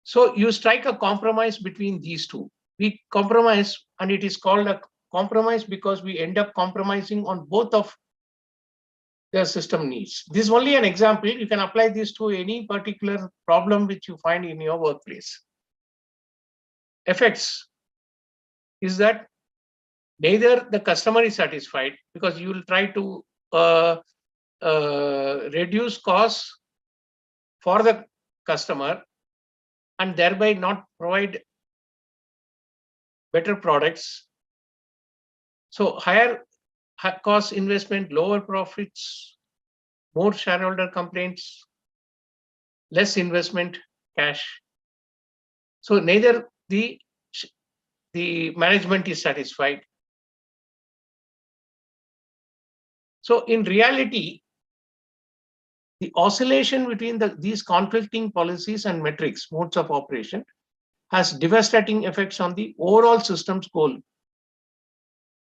So you strike a compromise between these two. we compromise, and it is called a compromise because we end up compromising on both of the system needs. This is only an example. You can apply this to any particular problem which you find in your workplace. Effects is that neither the customer is satisfied because you will try to reduce costs for the customer and thereby not provide better products. So higher cost investment, lower profits, more shareholder complaints, less investment, cash. So neither the management is satisfied. So in reality, the oscillation between these conflicting policies and metrics, modes of operation, has devastating effects on the overall system's goal.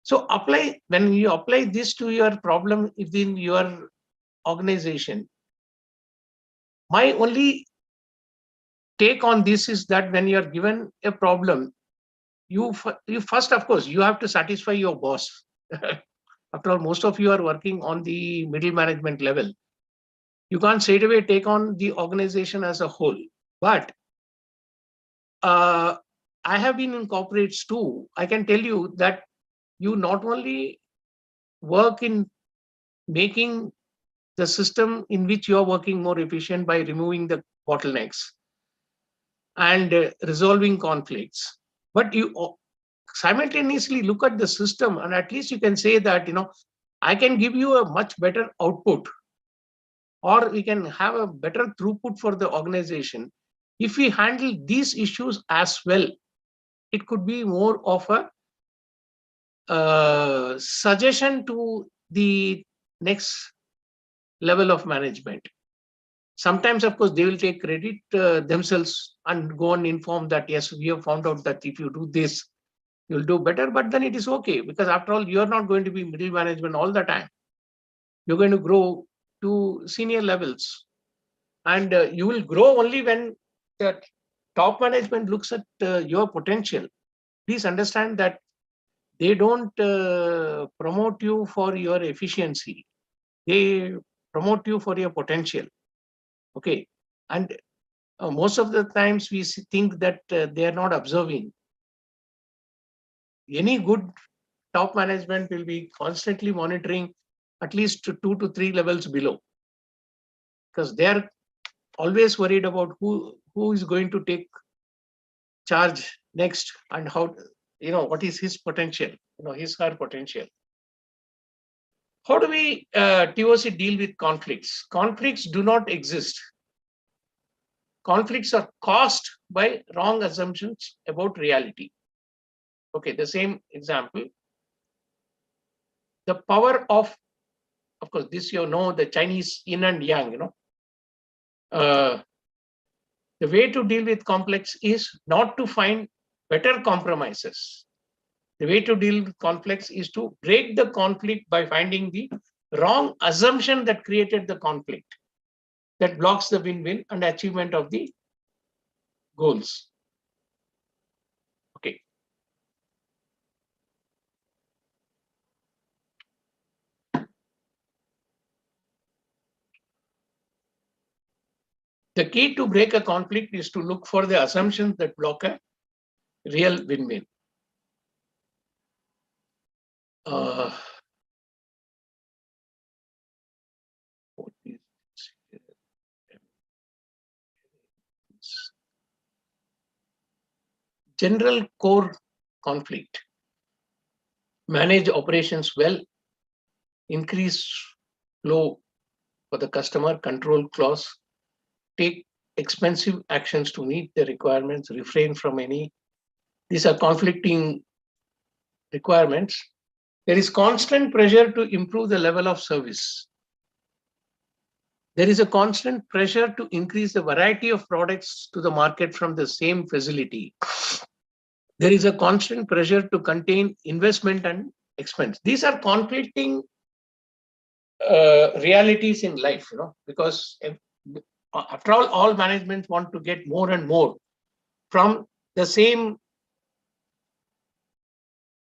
So when you apply this to your problem within your organization, my only take on this is that when you are given a problem, you first, of course, you have to satisfy your boss. After all, most of you are working on the middle management level. You can't straight away take on the organization as a whole. But I have been in corporates too. I can tell you that you not only work in making the system in which you are working more efficient by removing the bottlenecks and resolving conflicts, but you simultaneously look at the system, and at least you can say that, I can give you a much better output, or we can have a better throughput for the organization. If we handle these issues as well, it could be more of a suggestion to the next level of management. Sometimes, of course, they will take credit themselves and go and inform that, yes, we have found out that if you do this, you'll do better. But then it is okay, because after all, you're not going to be middle management all the time. You're going to grow to senior levels. And you will grow only when the top management looks at your potential. Please understand that they don't promote you for your efficiency. They promote you for your potential. Okay. And most of the times we think that they are not observing. Any good top management will be constantly monitoring at least 2 to 3 levels below, because they are always worried about who is going to take charge next and how, what is his potential, his her potential. How do we TOC deal with conflicts? Conflicts do not exist. Conflicts are caused by wrong assumptions about reality. Okay, the same example. The power of course, this the Chinese yin and yang, the way to deal with complex is not to find better compromises. The way to deal with conflicts is to break the conflict by finding the wrong assumption that created the conflict, that blocks the win-win and achievement of the goals. Okay. The key to break a conflict is to look for the assumptions that block a real win-win. General core conflict. Manage operations well, increase flow for the customer, control clause, take expensive actions to meet the requirements, refrain from any. These are conflicting requirements. There is constant pressure to improve the level of service. There is a constant pressure to increase the variety of products to the market from the same facility. There is a constant pressure to contain investment and expense. These are conflicting realities in life, because after all management want to get more and more from the same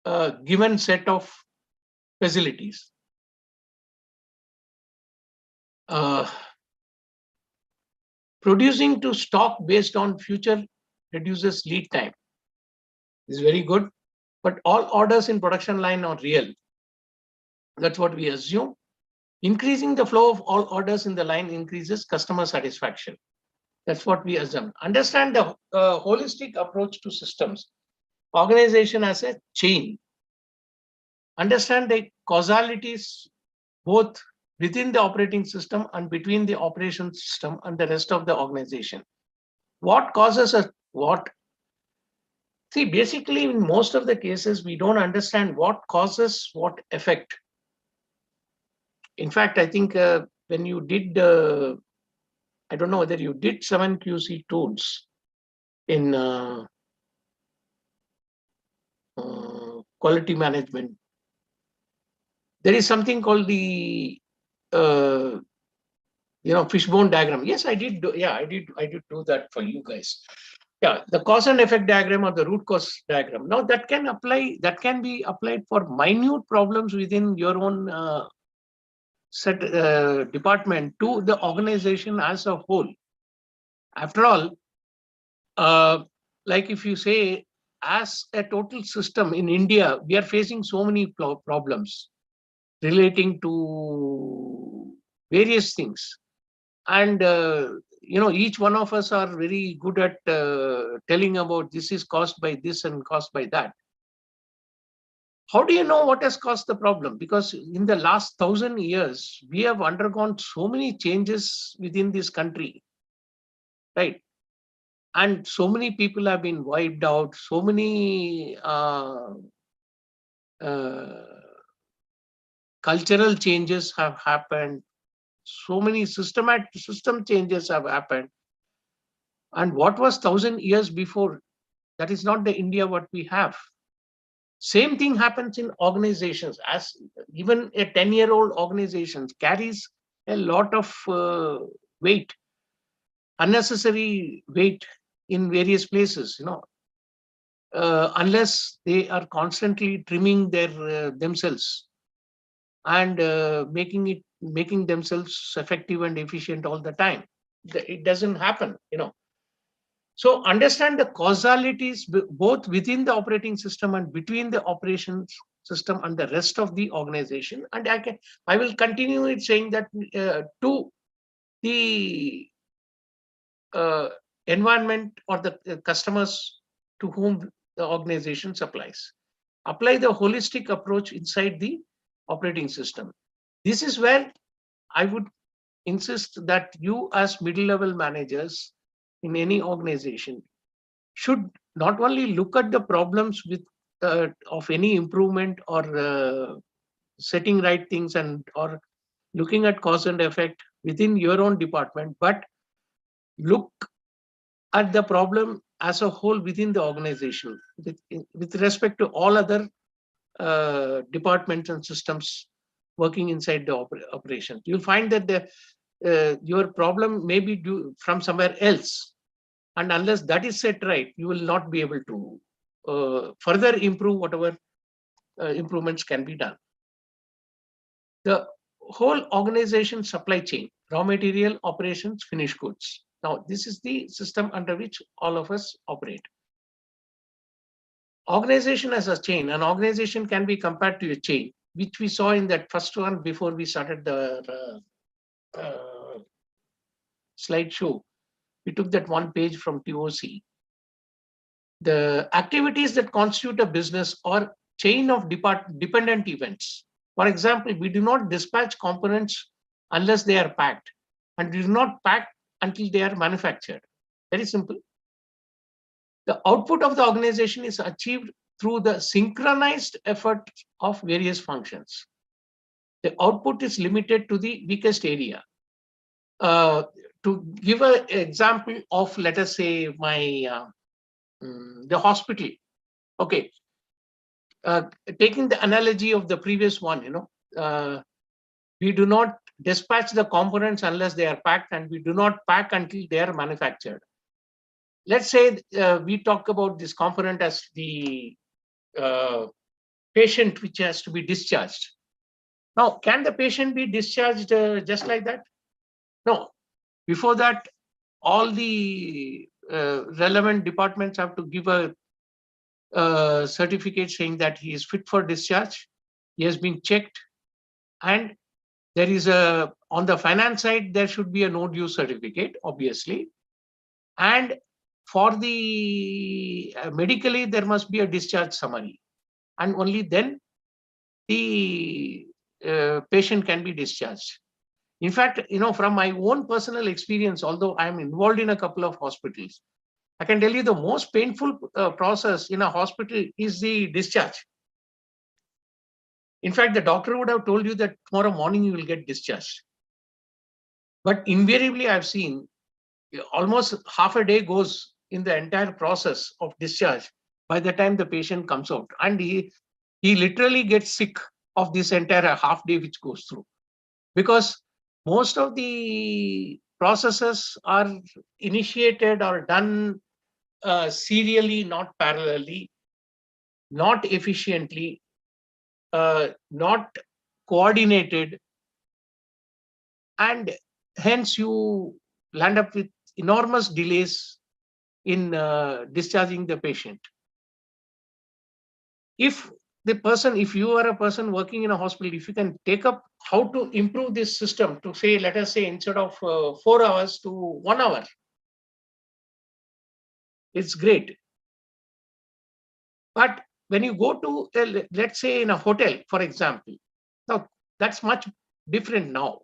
a given set of facilities. Producing to stock based on future reduces lead time. This is very good, but all orders in production line are real. That's what we assume. Increasing the flow of all orders in the line increases customer satisfaction. That's what we assume. Understand the holistic approach to systems. Organization as a chain. Understand the causalities both within the operating system and between the operation system and the rest of the organization. What causes what? See, basically, in most of the cases, we don't understand what causes what effect. In fact, I think when you did, I don't know whether you did 7QC tools in quality management. There is something called the fishbone diagram. Yes, I did. I did do that for you guys. Yeah, the cause and effect diagram or the root cause diagram. Now that can be applied for minute problems within your own set department to the organization as a whole. After all, like if you say, as a total system in India, we are facing so many problems relating to various things. And each one of us are very good at telling about this is caused by this and caused by that. How do you know what has caused the problem? Because in the last 1,000 years, we have undergone so many changes within this country, right? And so many people have been wiped out. So many cultural changes have happened. So many system changes have happened. And what was 1,000 years before, that is not the India what we have. Same thing happens in organizations. As even a 10-year-old organization carries a lot of weight, unnecessary weight in various places, unless they are constantly trimming themselves and making themselves effective and efficient all the time. It doesn't happen, So understand the causalities both within the operating system and between the operations system and the rest of the organization. And I will continue it saying that to the environment or the customers to whom the organization supplies. Apply the holistic approach inside the operating system. This is where I would insist that you as middle-level managers in any organization should not only look at the problems with of any improvement or setting right things or looking at cause and effect within your own department, but look at the problem as a whole within the organization with respect to all other departments and systems working inside the operation. You'll find that your problem may be due from somewhere else. And unless that is set right, you will not be able to further improve whatever improvements can be done. The whole organization supply chain, raw material, operations, finished goods. Now, this is the system under which all of us operate. Organization as a chain. An organization can be compared to a chain, which we saw in that first one before we started the slideshow. We took that one page from TOC. The activities that constitute a business or chain of dependent events. For example, we do not dispatch components unless they are packed, and we do not pack until they are manufactured. Very simple. The output of the organization is achieved through the synchronized effort of various functions. The output is limited to the weakest area. To give an example of, let us say, the hospital. Okay, taking the analogy of the previous one, we do not dispatch the components unless they are packed, and we do not pack until they are manufactured. Let's say we talk about this component as the patient which has to be discharged. Now, can the patient be discharged just like that? No. Before that, all the relevant departments have to give a certificate saying that he is fit for discharge. He has been checked, and there is a, on the finance side, there should be a no due certificate, obviously. And for the medically, there must be a discharge summary, and only then the patient can be discharged. In fact, from my own personal experience, although I am involved in a couple of hospitals, I can tell you the most painful process in a hospital is the discharge. In fact, the doctor would have told you that tomorrow morning you will get discharged. But invariably, I've seen almost half a day goes in the entire process of discharge by the time the patient comes out. And he literally gets sick of this entire half day which goes through. Because most of the processes are initiated or done serially, not parallelly, not efficiently, not coordinated, and hence you land up with enormous delays in discharging the patient. If you are a person working in a hospital, if you can take up how to improve this system to say, let us say, instead of 4 hours to 1 hour, it's great. But when you go to, let's say, in a hotel, for example, now that's much different now.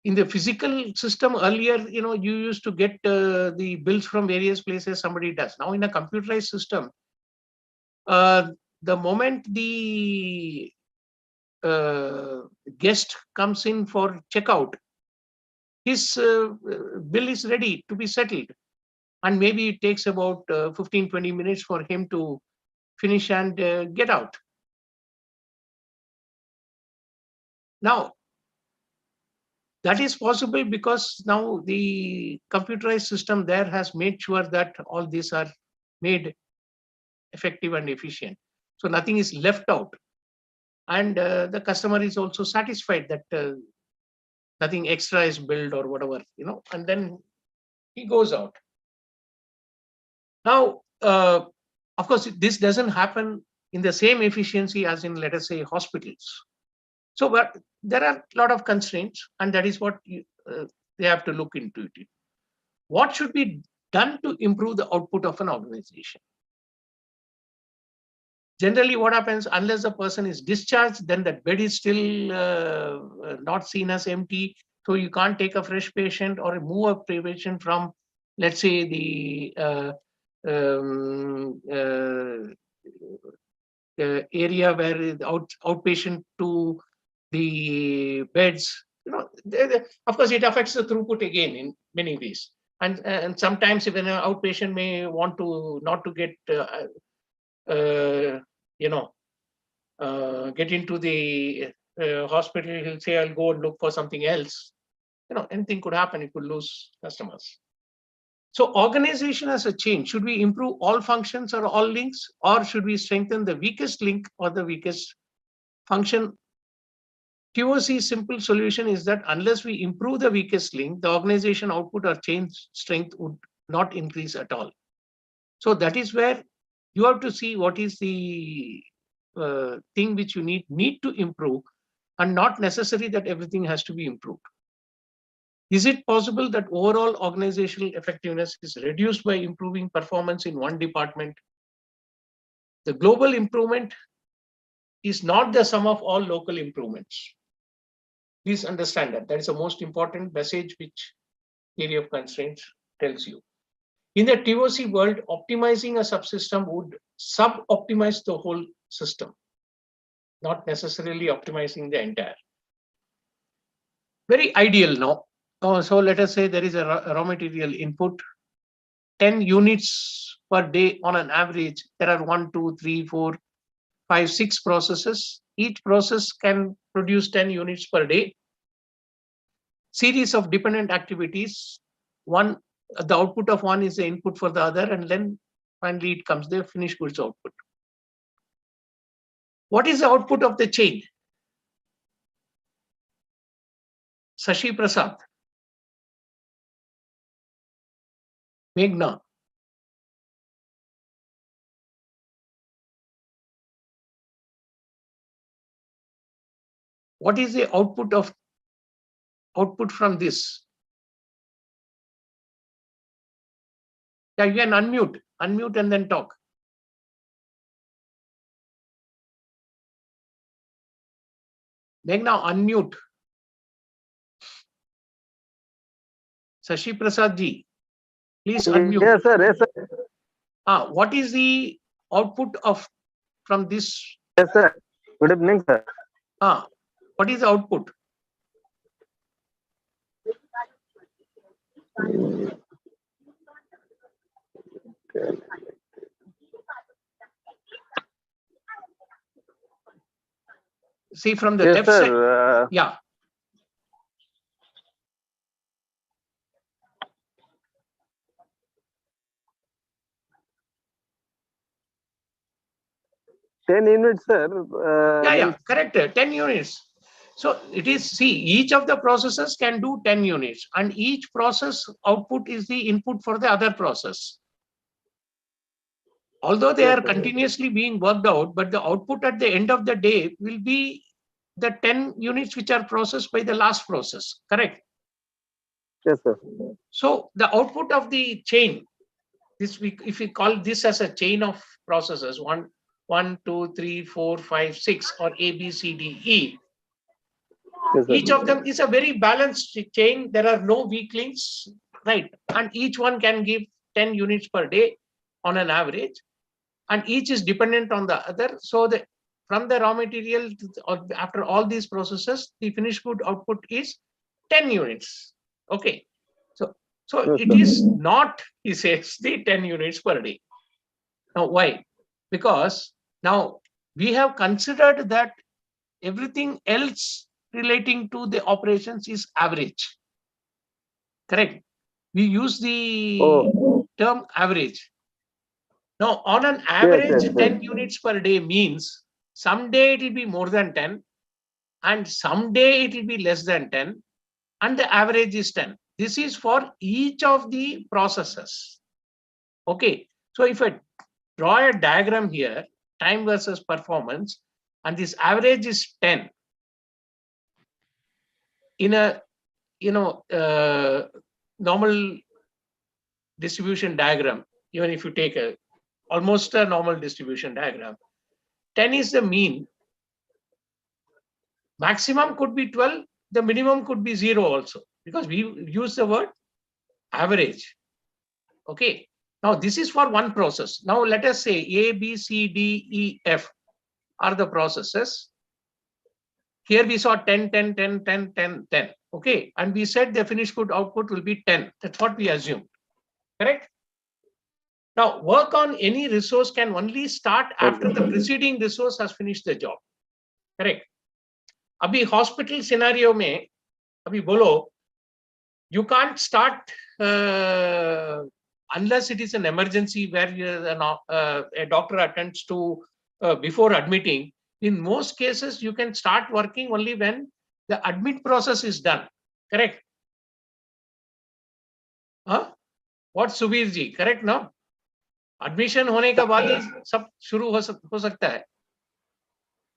In the physical system earlier, you used to get the bills from various places, somebody does. Now in a computerized system, the moment the guest comes in for checkout, his bill is ready to be settled. And maybe it takes about 15-20 minutes for him to finish and get out. Now, that is possible because now the computerized system there has made sure that all these are made effective and efficient. So nothing is left out. And the customer is also satisfied that nothing extra is billed or whatever, and then he goes out. Now, of course, this doesn't happen in the same efficiency as in, let us say, hospitals. So, but there are a lot of constraints, and that is what they have to look into it. What should be done to improve the output of an organization? Generally, what happens, unless the person is discharged, then that bed is still not seen as empty. So you can't take a fresh patient or move a patient from, let's say, the area where outpatient to the beds. Of course, it affects the throughput again in many ways. And sometimes even an outpatient may want to not to get get into the hospital. He'll say, I'll go and look for something else. Anything could happen. He could lose customers. So organization as a chain, should we improve all functions or all links, or should we strengthen the weakest link or the weakest function? TOC's simple solution is that unless we improve the weakest link, the organization output or chain strength would not increase at all. So that is where you have to see what is the thing which you need to improve, and not necessary that everything has to be improved. Is it possible that overall organizational effectiveness is reduced by improving performance in one department? The global improvement is not the sum of all local improvements. Please understand that. That is the most important message which theory of constraints tells you. In the TOC world, optimizing a subsystem would sub-optimize the whole system, not necessarily optimizing the entire. Very ideal now. So let us say there is a raw material input, 10 units per day on an average. There are 1, 2, 3, 4, 5, 6 processes. Each process can produce 10 units per day. Series of dependent activities. One, the output of one is the input for the other, and then finally it comes the finished goods output. What is the output of the chain? Sashi Prasad. Meghna. What is the output from this? Yeah, you can unmute and then talk. Meghna, unmute. Sashi Prasad ji, please unmute. Yes, sir. Yes, sir. What is the output from this? Yes, sir. Good evening, sir. What is the output? See from the Yes, left side. sir. Yeah. Ten units, sir. Yeah, correct. 10 units. So it is, see, each of the processes can do 10 units, and each process output is the input for the other process. Although they are continuously being worked out, but the output at the end of the day will be the 10 units which are processed by the last process. Correct? Yes, sir. So the output of the chain, if we call this as a chain of processes, 1, 2, 3, 4, 5, 6, or A, B, C, D, E. Yes, sir. Each of them is a very balanced chain. There are no weak links, right? And each one can give 10 units per day on an average, and each is dependent on the other. So from the raw material after all these processes, the finished good output is 10 units. Okay. So Yes, it sir. is not, he says, the 10 units per day. Now, why? Because now we have considered that everything else relating to the operations is average. Correct? We use the term average. Now, on an average, yes, 10 units per day means someday it will be more than 10, and someday it will be less than 10, and the average is 10. This is for each of the processes. Okay. So if I draw a diagram here, time versus performance, and this average is 10 in a normal distribution diagram, even if you take almost a normal distribution diagram, 10 is the mean. Maximum could be 12, the minimum could be 0 also, because we use the word average. Okay. Now this is for one process. Now let us say A, B, C, D, E, F are the processes. Here we saw 10, 10, 10, 10, 10, 10. Okay. And we said the finished good output will be 10. That's what we assumed. Correct? Now, work on any resource can only start after the preceding resource has finished the job. Correct? Abhi hospital scenario mein, abhi bolo, you can't start unless it is an emergency where a doctor attends to before admitting. In most cases, you can start working only when the admit process is done. Correct? Huh? What, Subir ji? Correct, no? Admission होने के बाद ही सब शुरू हो सकता है.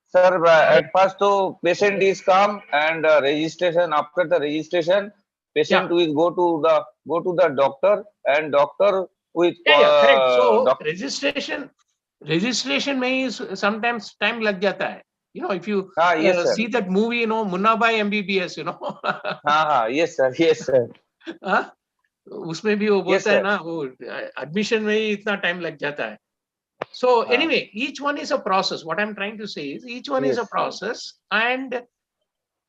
Sir, at first, so patient is come and registration. After the registration, patient will go to the doctor, and doctor with correct. So registration में ही sometimes time लग जाता है. You know, if you yes, see that movie, you know, Munna Bhai MBBS, you know. Yes, sir. Yes, sir. उसमें भी वो बोलता है ना, वो admission में ही इतना time लग जाता है. So anyway, each one is a process. What I'm trying to say is each one is a process, and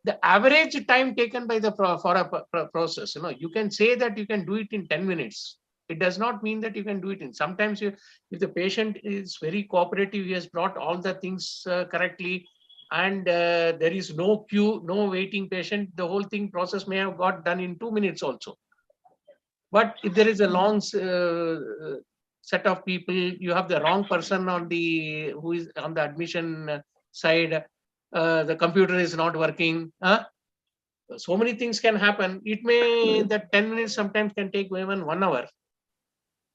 the average time taken by for a process, you know, you can say that you can do it in 10 minutes. It does not mean that you can do it in. Sometimes if the patient is very cooperative, he has brought all the things correctly, and there is no queue, no waiting patient, the whole thing process may have got done in 2 minutes also. But if there is a long set of people, you have the wrong person who is on the admission side, the computer is not working. So many things can happen. It may, that 10 minutes sometimes can take even 1 hour.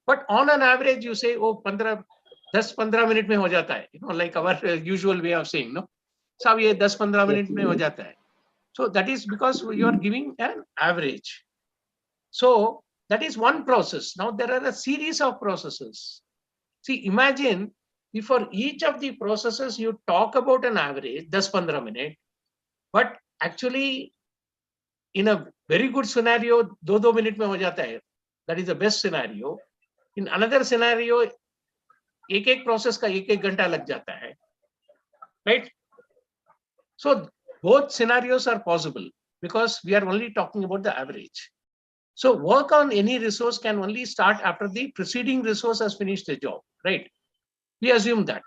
But on an average, you say, oh, 10 minute mein ho jata hai. Like our usual way of saying, no? So, ye 10-15 minute mein ho jata hai. So that is because you are giving an average. So that is one process. Now there are a series of processes. See, imagine if for each of the processes you talk about an average, 10-15 minute, but actually in a very good scenario, 2 minute mein ho jata hai. That is the best scenario. In another scenario, एक process का 1 घंटा लग जाता है, right? So both scenarios are possible because we are only talking about the average. So work on any resource can only start after the preceding resource has finished the job, right? We assume that.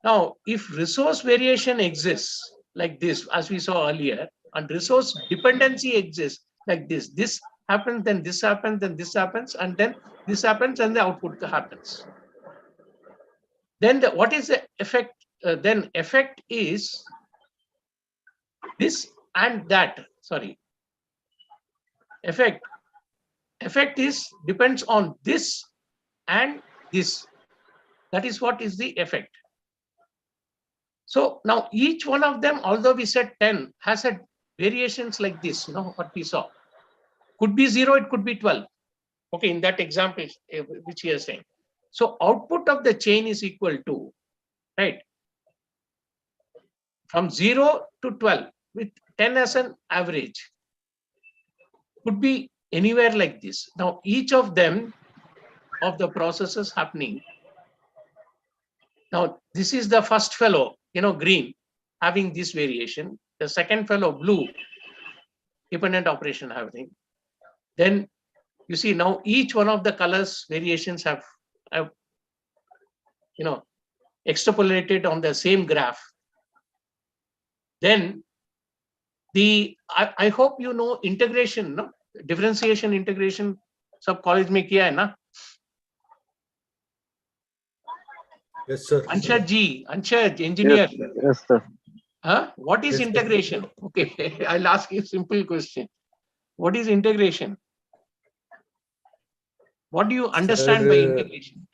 Now, if resource variation exists like this, as we saw earlier, and resource dependency exists like this happens, then this happens, then this happens, and then this happens, and the output happens. Then what is the effect? Then effect is this and that. Sorry. Effect is depends on this and this. That is what is the effect. So now each one of them, although we said 10, has a variations like this, what we saw. Could be 0, it could be 12. Okay, in that example, which he is saying. So output of the chain is equal to, right, from 0 to 12 with 10 as an average. Could be anywhere like this. Now, each of them of the processes happening. Now, this is the first fellow, green, having this variation. The second fellow, blue, dependent operation having. Then you see now each one of the colors variations have extrapolated on the same graph. Then I hope you know integration, no? Differentiation integration sab college mein kiya hai na? Yes, sir. Anshad, engineer. Yes, sir. What is Yes, sir. integration? Okay, I'll ask you a simple question. What is integration? What do you understand by integration?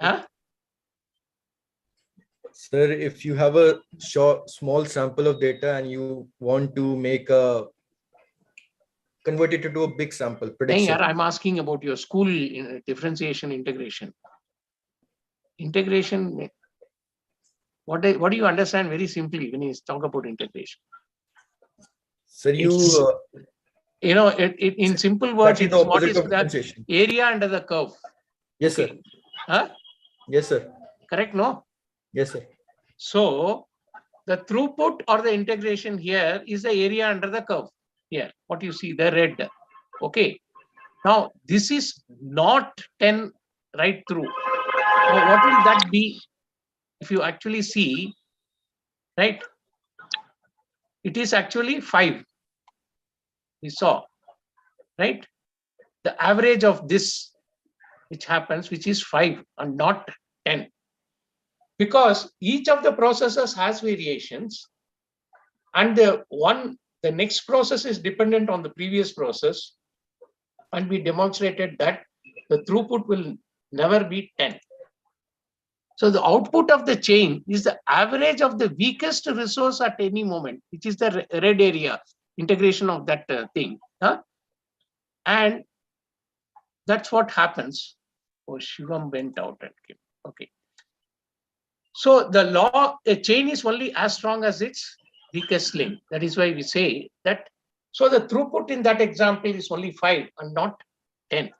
Sir, if you have a small sample of data and you want to convert it into a big sample prediction. I'm asking about your school differentiation integration. Integration, what do you understand very simply when you talk about integration? Sir, in simple words, it is what is the differentiation. area under the curve. Yes, Okay. sir. Yes, sir. Correct, no? Yes, sir. So the throughput or the integration here is the area under the curve. Here, what you see, the red. Okay. Now, this is not 10 right through. Now, what will that be if you actually see, right? It is actually 5. We saw, right? The average of this, which happens, which is 5 and not 10. Because each of the processes has variations, and the next process is dependent on the previous process, and we demonstrated that the throughput will never be 10. So the output of the chain is the average of the weakest resource at any moment, which is the red area, integration of that thing. And that's what happens. Oh, Shivam went out and came. Okay. So a chain is only as strong as its weakest link. That is why we say that. So the throughput in that example is only 5 and not 10.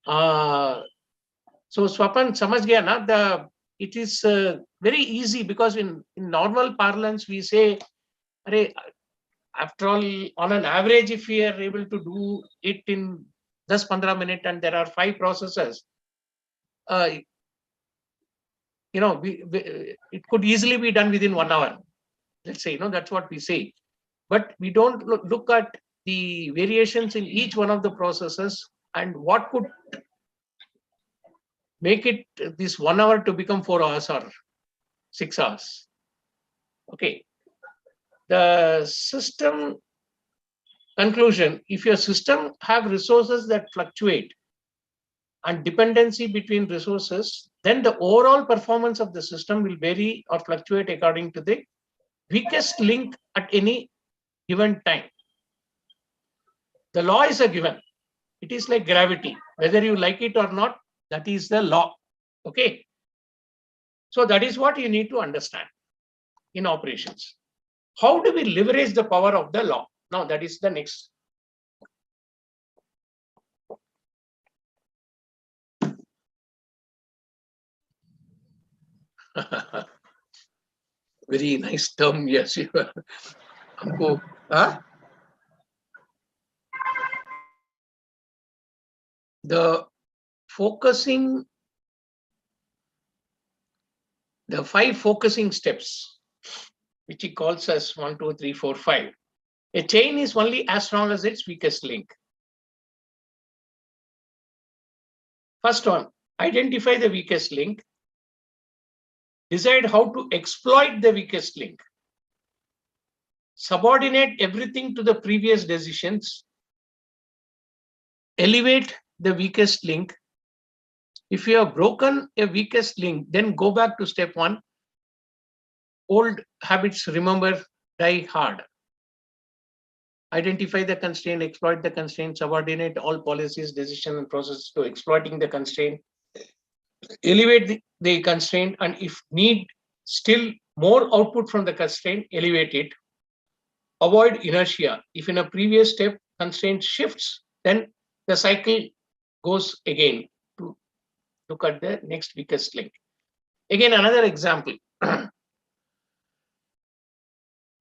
So Swapan, samajh gaya na? It is very easy because in normal parlance we say, after all, on an average, if we are able to do it in 10-15 minutes and there are 5 processes, it could easily be done within 1 hour. Let's say, that's what we say. But we don't look at the variations in each one of the processes and what could make it this 1 hour to become 4 hours or 6 hours. Okay. The system conclusion, if your system have resources that fluctuate and dependency between resources, then the overall performance of the system will vary or fluctuate according to the weakest link at any given time. The law is a given. It is like gravity. Whether you like it or not, that is the law. Okay. So that is what you need to understand in operations. How do we leverage the power of the law? Now that is the next. Very nice term. Yes. हमको, huh? The focusing, the 5 focusing steps, which he calls as 1, 2, 3, 4, 5. A chain is only as strong as its weakest link. First one, identify the weakest link. Decide how to exploit the weakest link. Subordinate everything to the previous decisions. Elevate the weakest link. If you have broken a weakest link, then go back to step 1. Old habits, remember, die hard. Identify the constraint, exploit the constraint, subordinate all policies, decision, and processes to exploiting the constraint. Elevate the constraint, and if need still more output from the constraint, elevate it. Avoid inertia. If in a previous step constraint shifts, then the cycle goes again to look at the next weakest link. Again, another example.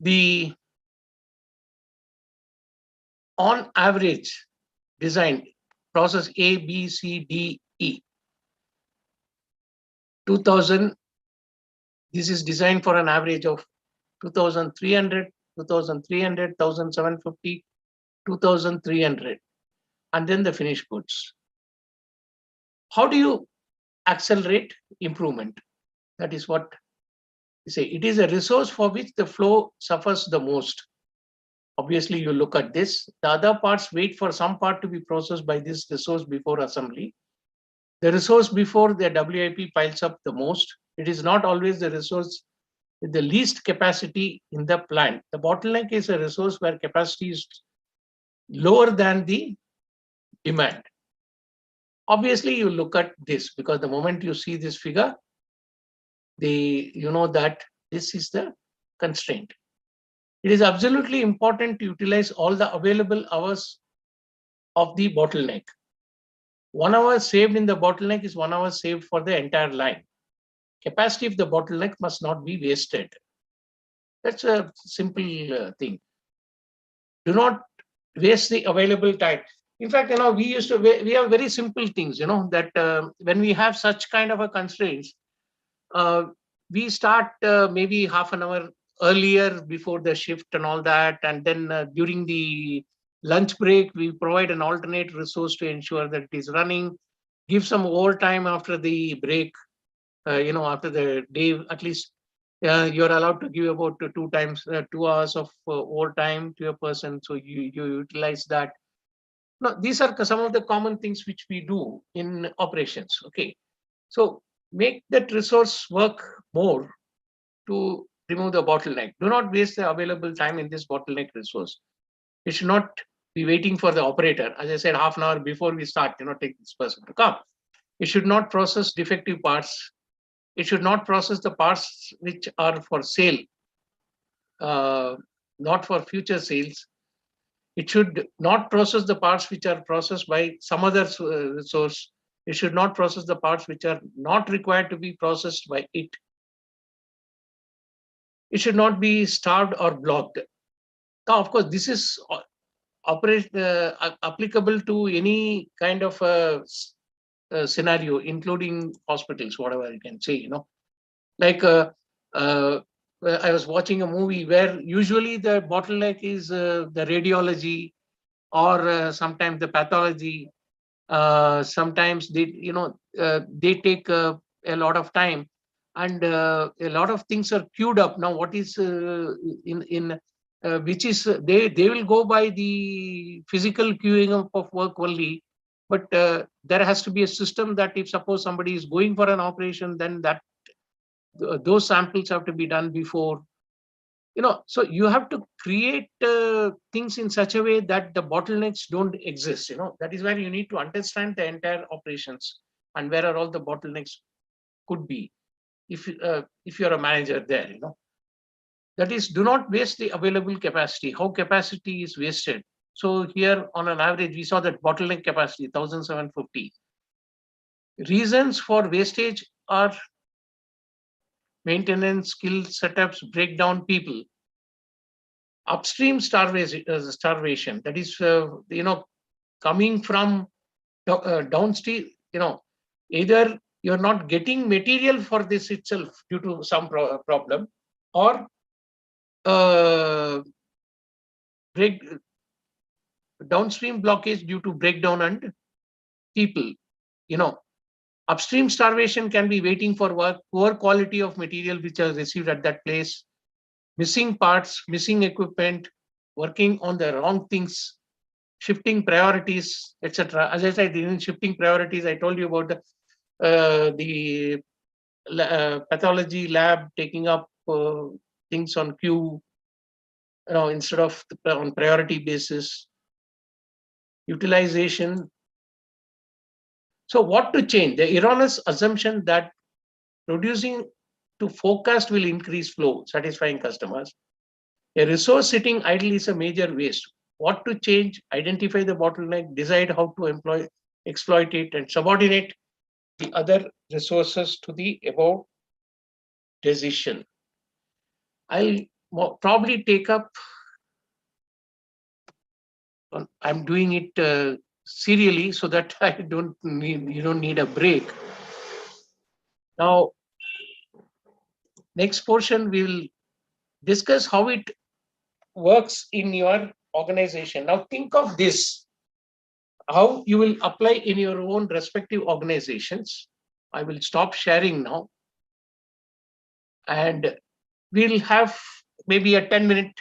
The on average design process A, B, C, D, E. 2000, this is designed for an average of 2,300, 2,300, 1,750, 2,300, and then the finished goods. How do you accelerate improvement? That is what you say. It is a resource for which the flow suffers the most. Obviously, you look at this. The other parts wait for some part to be processed by this resource before assembly. The resource before the WIP piles up the most. It is not always the resource with the least capacity in the plant. The bottleneck is a resource where capacity is lower than the demand. Obviously, you look at this because the moment you see this figure, you know that this is the constraint. It is absolutely important to utilize all the available hours of the bottleneck. 1 hour saved in the bottleneck is 1 hour saved for the entire line. Capacity of the bottleneck must not be wasted. That's a simple thing. Do not waste the available time. In fact, we have very simple things, that when we have such kind of a constraints, we start maybe half an hour earlier before the shift and all that. And then during the lunch break, we provide an alternate resource to ensure that it is running. Give some overtime after the break, after the day, at least you're allowed to give about 2 hours of overtime to a person. So you utilize that. Now, these are some of the common things which we do in operations. Okay. So make that resource work more to remove the bottleneck. Do not waste the available time in this bottleneck resource. You should not be waiting for the operator. As I said, half an hour before we start, take this person to come. You should not process defective parts. It should not process the parts which are for sale, not for future sales. It should not process the parts which are processed by some other source. It should not process the parts which are not required to be processed by it. It should not be starved or blocked. Now, of course, this is applicable to any kind of scenario, including hospitals, whatever you can say, Like I was watching a movie where usually the bottleneck is the radiology or sometimes the pathology. Sometimes they take a lot of time. and a lot of things are queued up now. What is which is they will go by the physical queuing up of work only, but there has to be a system that if suppose somebody is going for an operation, then that those samples have to be done before. So you have to create things in such a way that the bottlenecks don't exist. That is where you need to understand the entire operations and where are all the bottlenecks could be. If you're a manager there, that is, do not waste the available capacity. How capacity is wasted? So here on an average, we saw that bottleneck capacity 1750. Reasons for wastage are maintenance, skill setups, breakdown, people. Upstream starvation, that is, coming from downstream, either you're not getting material for this itself due to some problem, or downstream blockage due to breakdown and people. Upstream starvation can be waiting for work, poor quality of material which are received at that place, missing parts, missing equipment, working on the wrong things, shifting priorities, etc. As I said, in shifting priorities, I told you about the pathology lab taking up things on queue, instead of on priority basis. Utilization. So what to change? The erroneous assumption that producing to forecast will increase flow, satisfying customers. A resource sitting idle is a major waste. What to change? Identify the bottleneck, decide how to exploit it, and subordinate the other resources to the above decision. I'll probably take up, I'm doing it serially so that you don't need a break. Now, next portion, we will discuss how it works in your organization. Now, think of this, how you will apply in your own respective organizations. I will stop sharing now, and we'll have maybe a 10-15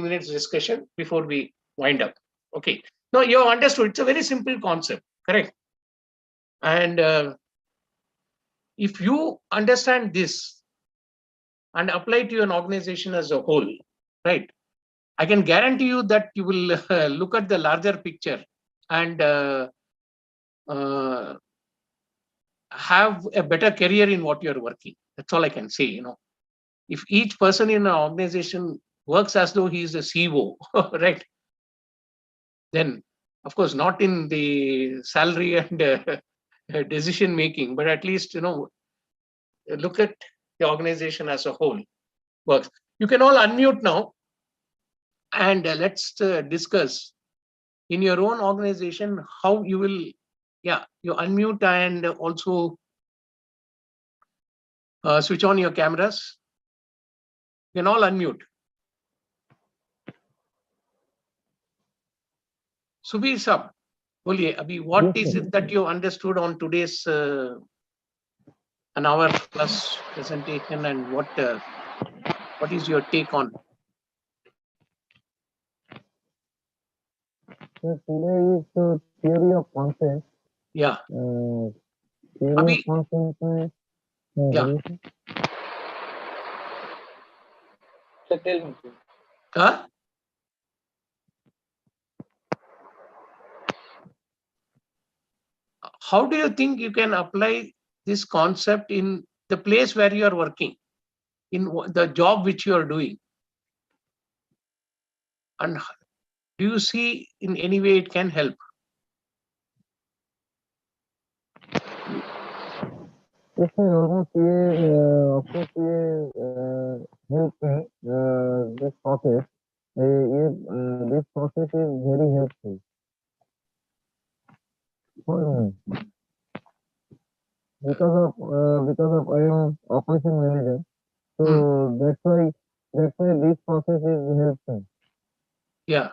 minutes discussion before we wind up. Okay. Now, you have understood, it's a very simple concept, correct? And if you understand this and apply it to an organization as a whole, right, I can guarantee you that you will look at the larger picture and have a better career in what you're working. That's all I can say. If each person in an organization works as though he is a CEO, right, then of course not in the salary and decision making, but at least look at the organization as a whole works. You can all unmute now, and let's discuss in your own organization how you will. Yeah, you unmute and also switch on your cameras. You can all unmute. Subir Sab, बोलिए अभी what is it that you understood on today's an hour plus presentation, and what is your take on? So today is theory of concept. Yeah. Theory Abhi, of concept. yeah. So tell me. Huh? How do you think you can apply this concept in the place where you are working, in the job which you are doing? And do you see in any way it can help? Yes, sir. Almost of course, help this process. This process is very helpful for me because of I am operation manager. So that's why this process is helpful. Yeah.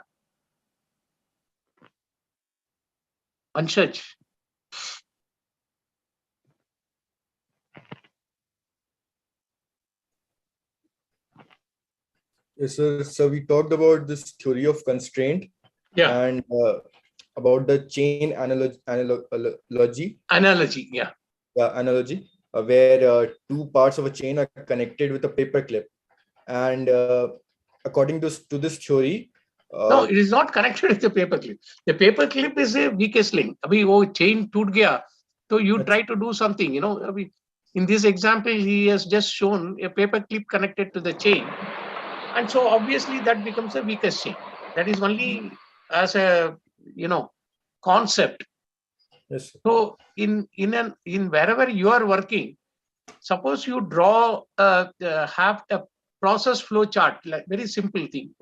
Anshaj. Yes, sir. So we talked about this theory of constraint and about the chain analogy. Analogy, where two parts of a chain are connected with a paper clip. And according to this theory, no, it is not connected with the paper clip. The paper clip is a weakest link. Abhi wo chain toot gaya, so you try to do something, Abhi, in this example, he has just shown a paper clip connected to the chain. And so obviously that becomes a weakest chain. That is only as a, concept. yes, sir. So in wherever you are working, suppose you draw, have a process flow chart, like very simple thing,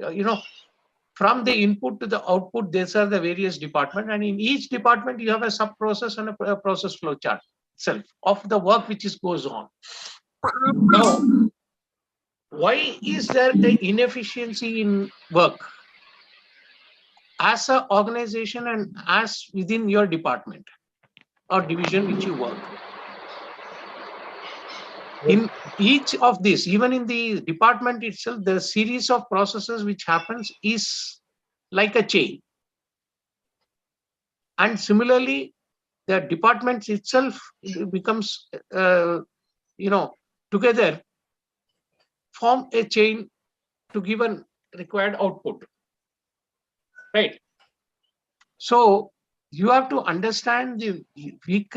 from the input to the output, these are the various departments, and in each department you have a sub process and a process flow chart itself of the work which goes on. Now, why is there an inefficiency in work as an organization and as within your department or division which you work? In each of these, even in the department itself, the series of processes which happens is like a chain. And similarly, the departments itself becomes, together form a chain to give a required output, right? So you have to understand the weak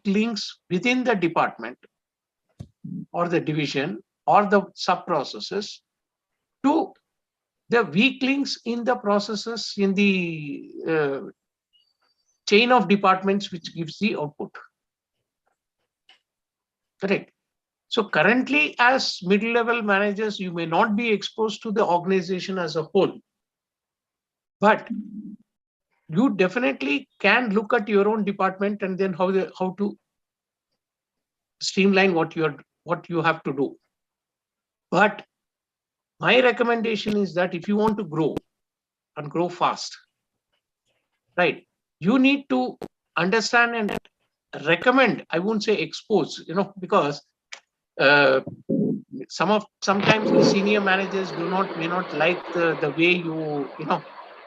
links within the department or the division or the sub processes to the weak links in the processes in the chain of departments which gives the output. Correct. So currently, as middle-level managers, you may not be exposed to the organization as a whole, but you definitely can look at your own department and then how to streamline what you have to do. But my recommendation is that if you want to grow and grow fast, right, you need to understand and recommend, I won't say expose, because sometimes the senior managers may not like the way you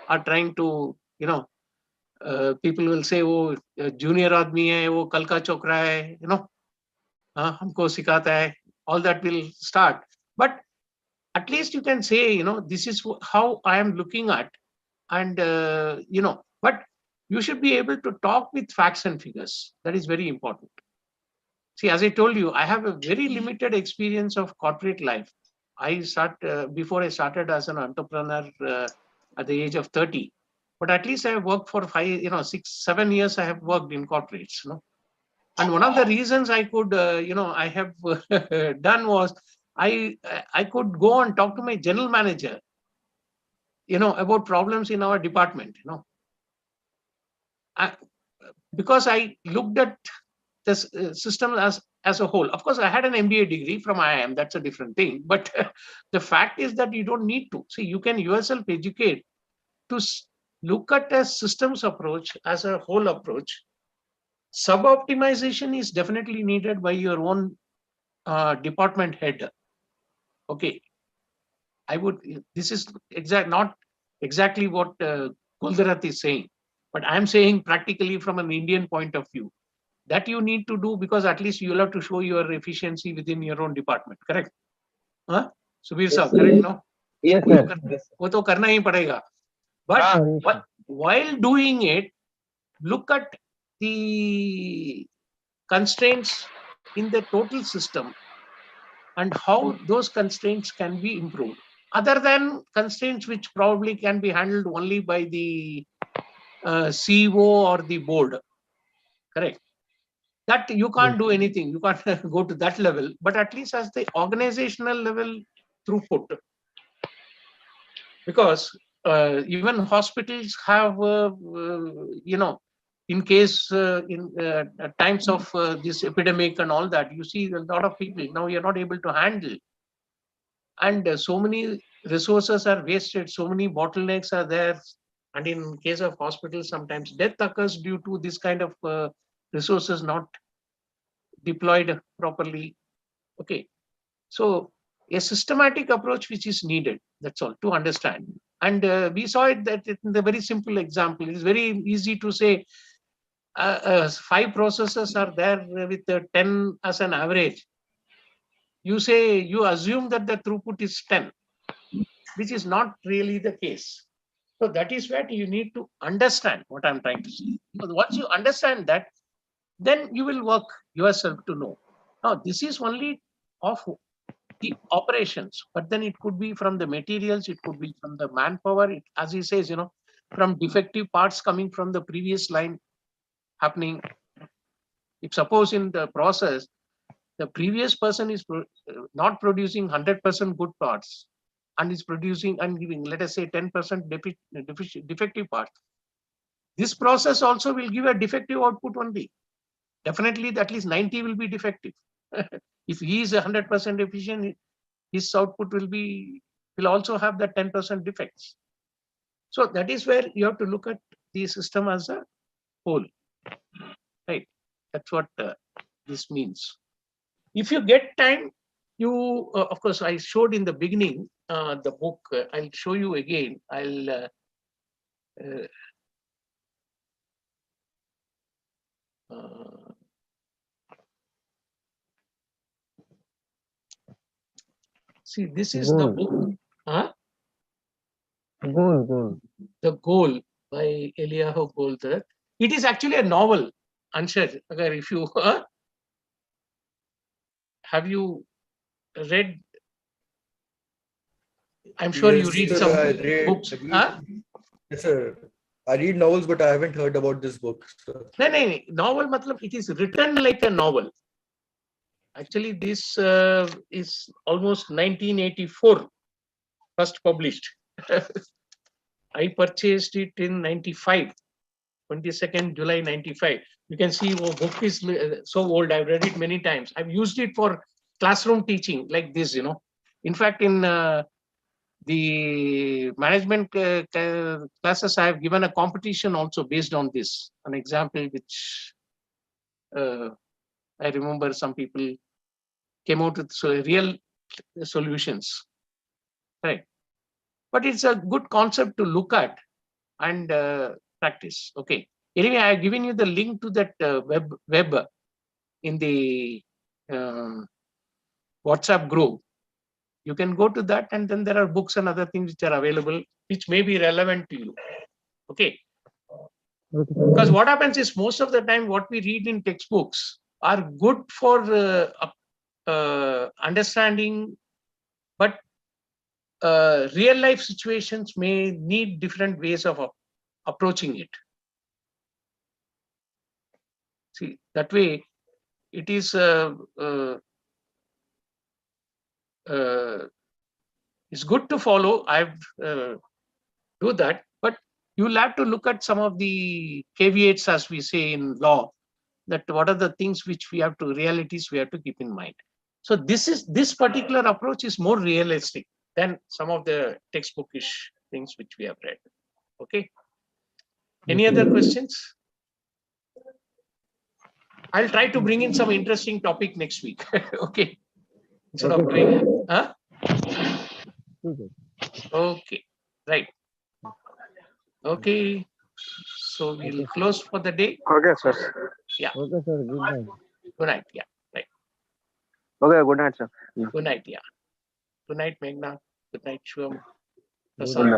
are trying to, people will say, oh, junior aadmi hai, wo kal ka chokra hai, humko sikhata hai, all that will start. But at least you can say, this is how I am looking at, and but you should be able to talk with facts and figures. That is very important. See, as I told you, I have a very limited experience of corporate life. Before I started as an entrepreneur at the age of 30, but at least I have worked for 6, 7 years. I have worked in corporates, and one of the reasons I could, I have done was I could go and talk to my general manager, about problems in our department, because I looked at this system as a whole. Of course, I had an MBA degree from IIM. That's a different thing. But the fact is that you don't need to. See, you can yourself educate to look at a systems approach as a whole approach. Sub-optimization is definitely needed by your own department head. Okay. This is not exactly what Kuldarat is saying, but I'm saying practically from an Indian point of view. That you need to do because at least you'll have to show your efficiency within your own department. Correct? Huh? Subir sir, correct? No? Yes, वो sir. Yes, sir. वो तो करना ही पड़ेगा. But while doing it, look at the constraints in the total system and how those constraints can be improved. Other than constraints which probably can be handled only by the CEO or the board. Correct? That you can't do anything. You can't go to that level, but at least as the organizational level throughput. Because even hospitals have, in case in times of this epidemic and all that, you see a lot of people now you're not able to handle. And so many resources are wasted, so many bottlenecks are there. And in case of hospitals, sometimes death occurs due to this kind of resources not deployed properly. Okay, so a systematic approach which is needed. That's all to understand. And we saw it that in the very simple example. It is very easy to say 5 processes are there with 10 as an average. You assume that the throughput is 10, which is not really the case. So that is where you need to understand what I'm trying to say. Because once you understand that, then you will work yourself to know. Now, this is only of the operations, but then it could be from the materials, it could be from the manpower, as he says, from defective parts coming from the previous line happening. If suppose in the process, the previous person is not producing 100% good parts and is producing and giving, let us say, 10% defective parts. This process also will give a defective output only. Definitely, at least 90 will be defective. If he is 100% efficient, his output will also have that 10% defects. So that is where you have to look at the system as a whole, right? That's what this means. If you get time, you of course I showed in the beginning the book. I'll show you again. I'll see, this is the book. Huh? Goal. The Goal by Eliyahu Golder. It is actually a novel. Anshar, if you have you read? I'm sure you read some books. Huh? Yes, sir. I read novels, but I haven't heard about this book. Sir. No. Novel, matlab, it is written like a novel. Actually, this is almost 1984, first published. I purchased it in 95, 22nd July 95. You can see book is so old. I've read it many times. I've used it for classroom teaching like this, In fact, in the management classes, I have given a competition also based on this. An example which I remember some people came out with real solutions, right? But it's a good concept to look at and practice. Okay. Anyway, I have given you the link to that web in the WhatsApp group. You can go to that, and then there are books and other things which are available, which may be relevant to you. Okay. Because what happens is most of the time what we read in textbooks are good for understanding, but real life situations may need different ways of approaching it. See, that way it is it's good to follow. I've do that, but you'll have to look at some of the caveats, as we say in law, that what are the things which realities we have to keep in mind. So this particular approach is more realistic than some of the textbookish things which we have read. Okay. Any other questions? I'll try to bring in some interesting topic next week. Okay. Instead of doing, huh? Okay. Right. Okay. So we'll close for the day. Okay, sir. Yeah. Okay, sir. Good night. Good night. Yeah. Right. Okay, good night, sir. Good night. Yeah. Good night, Meghna. Good night, Shubham. Good Prasad.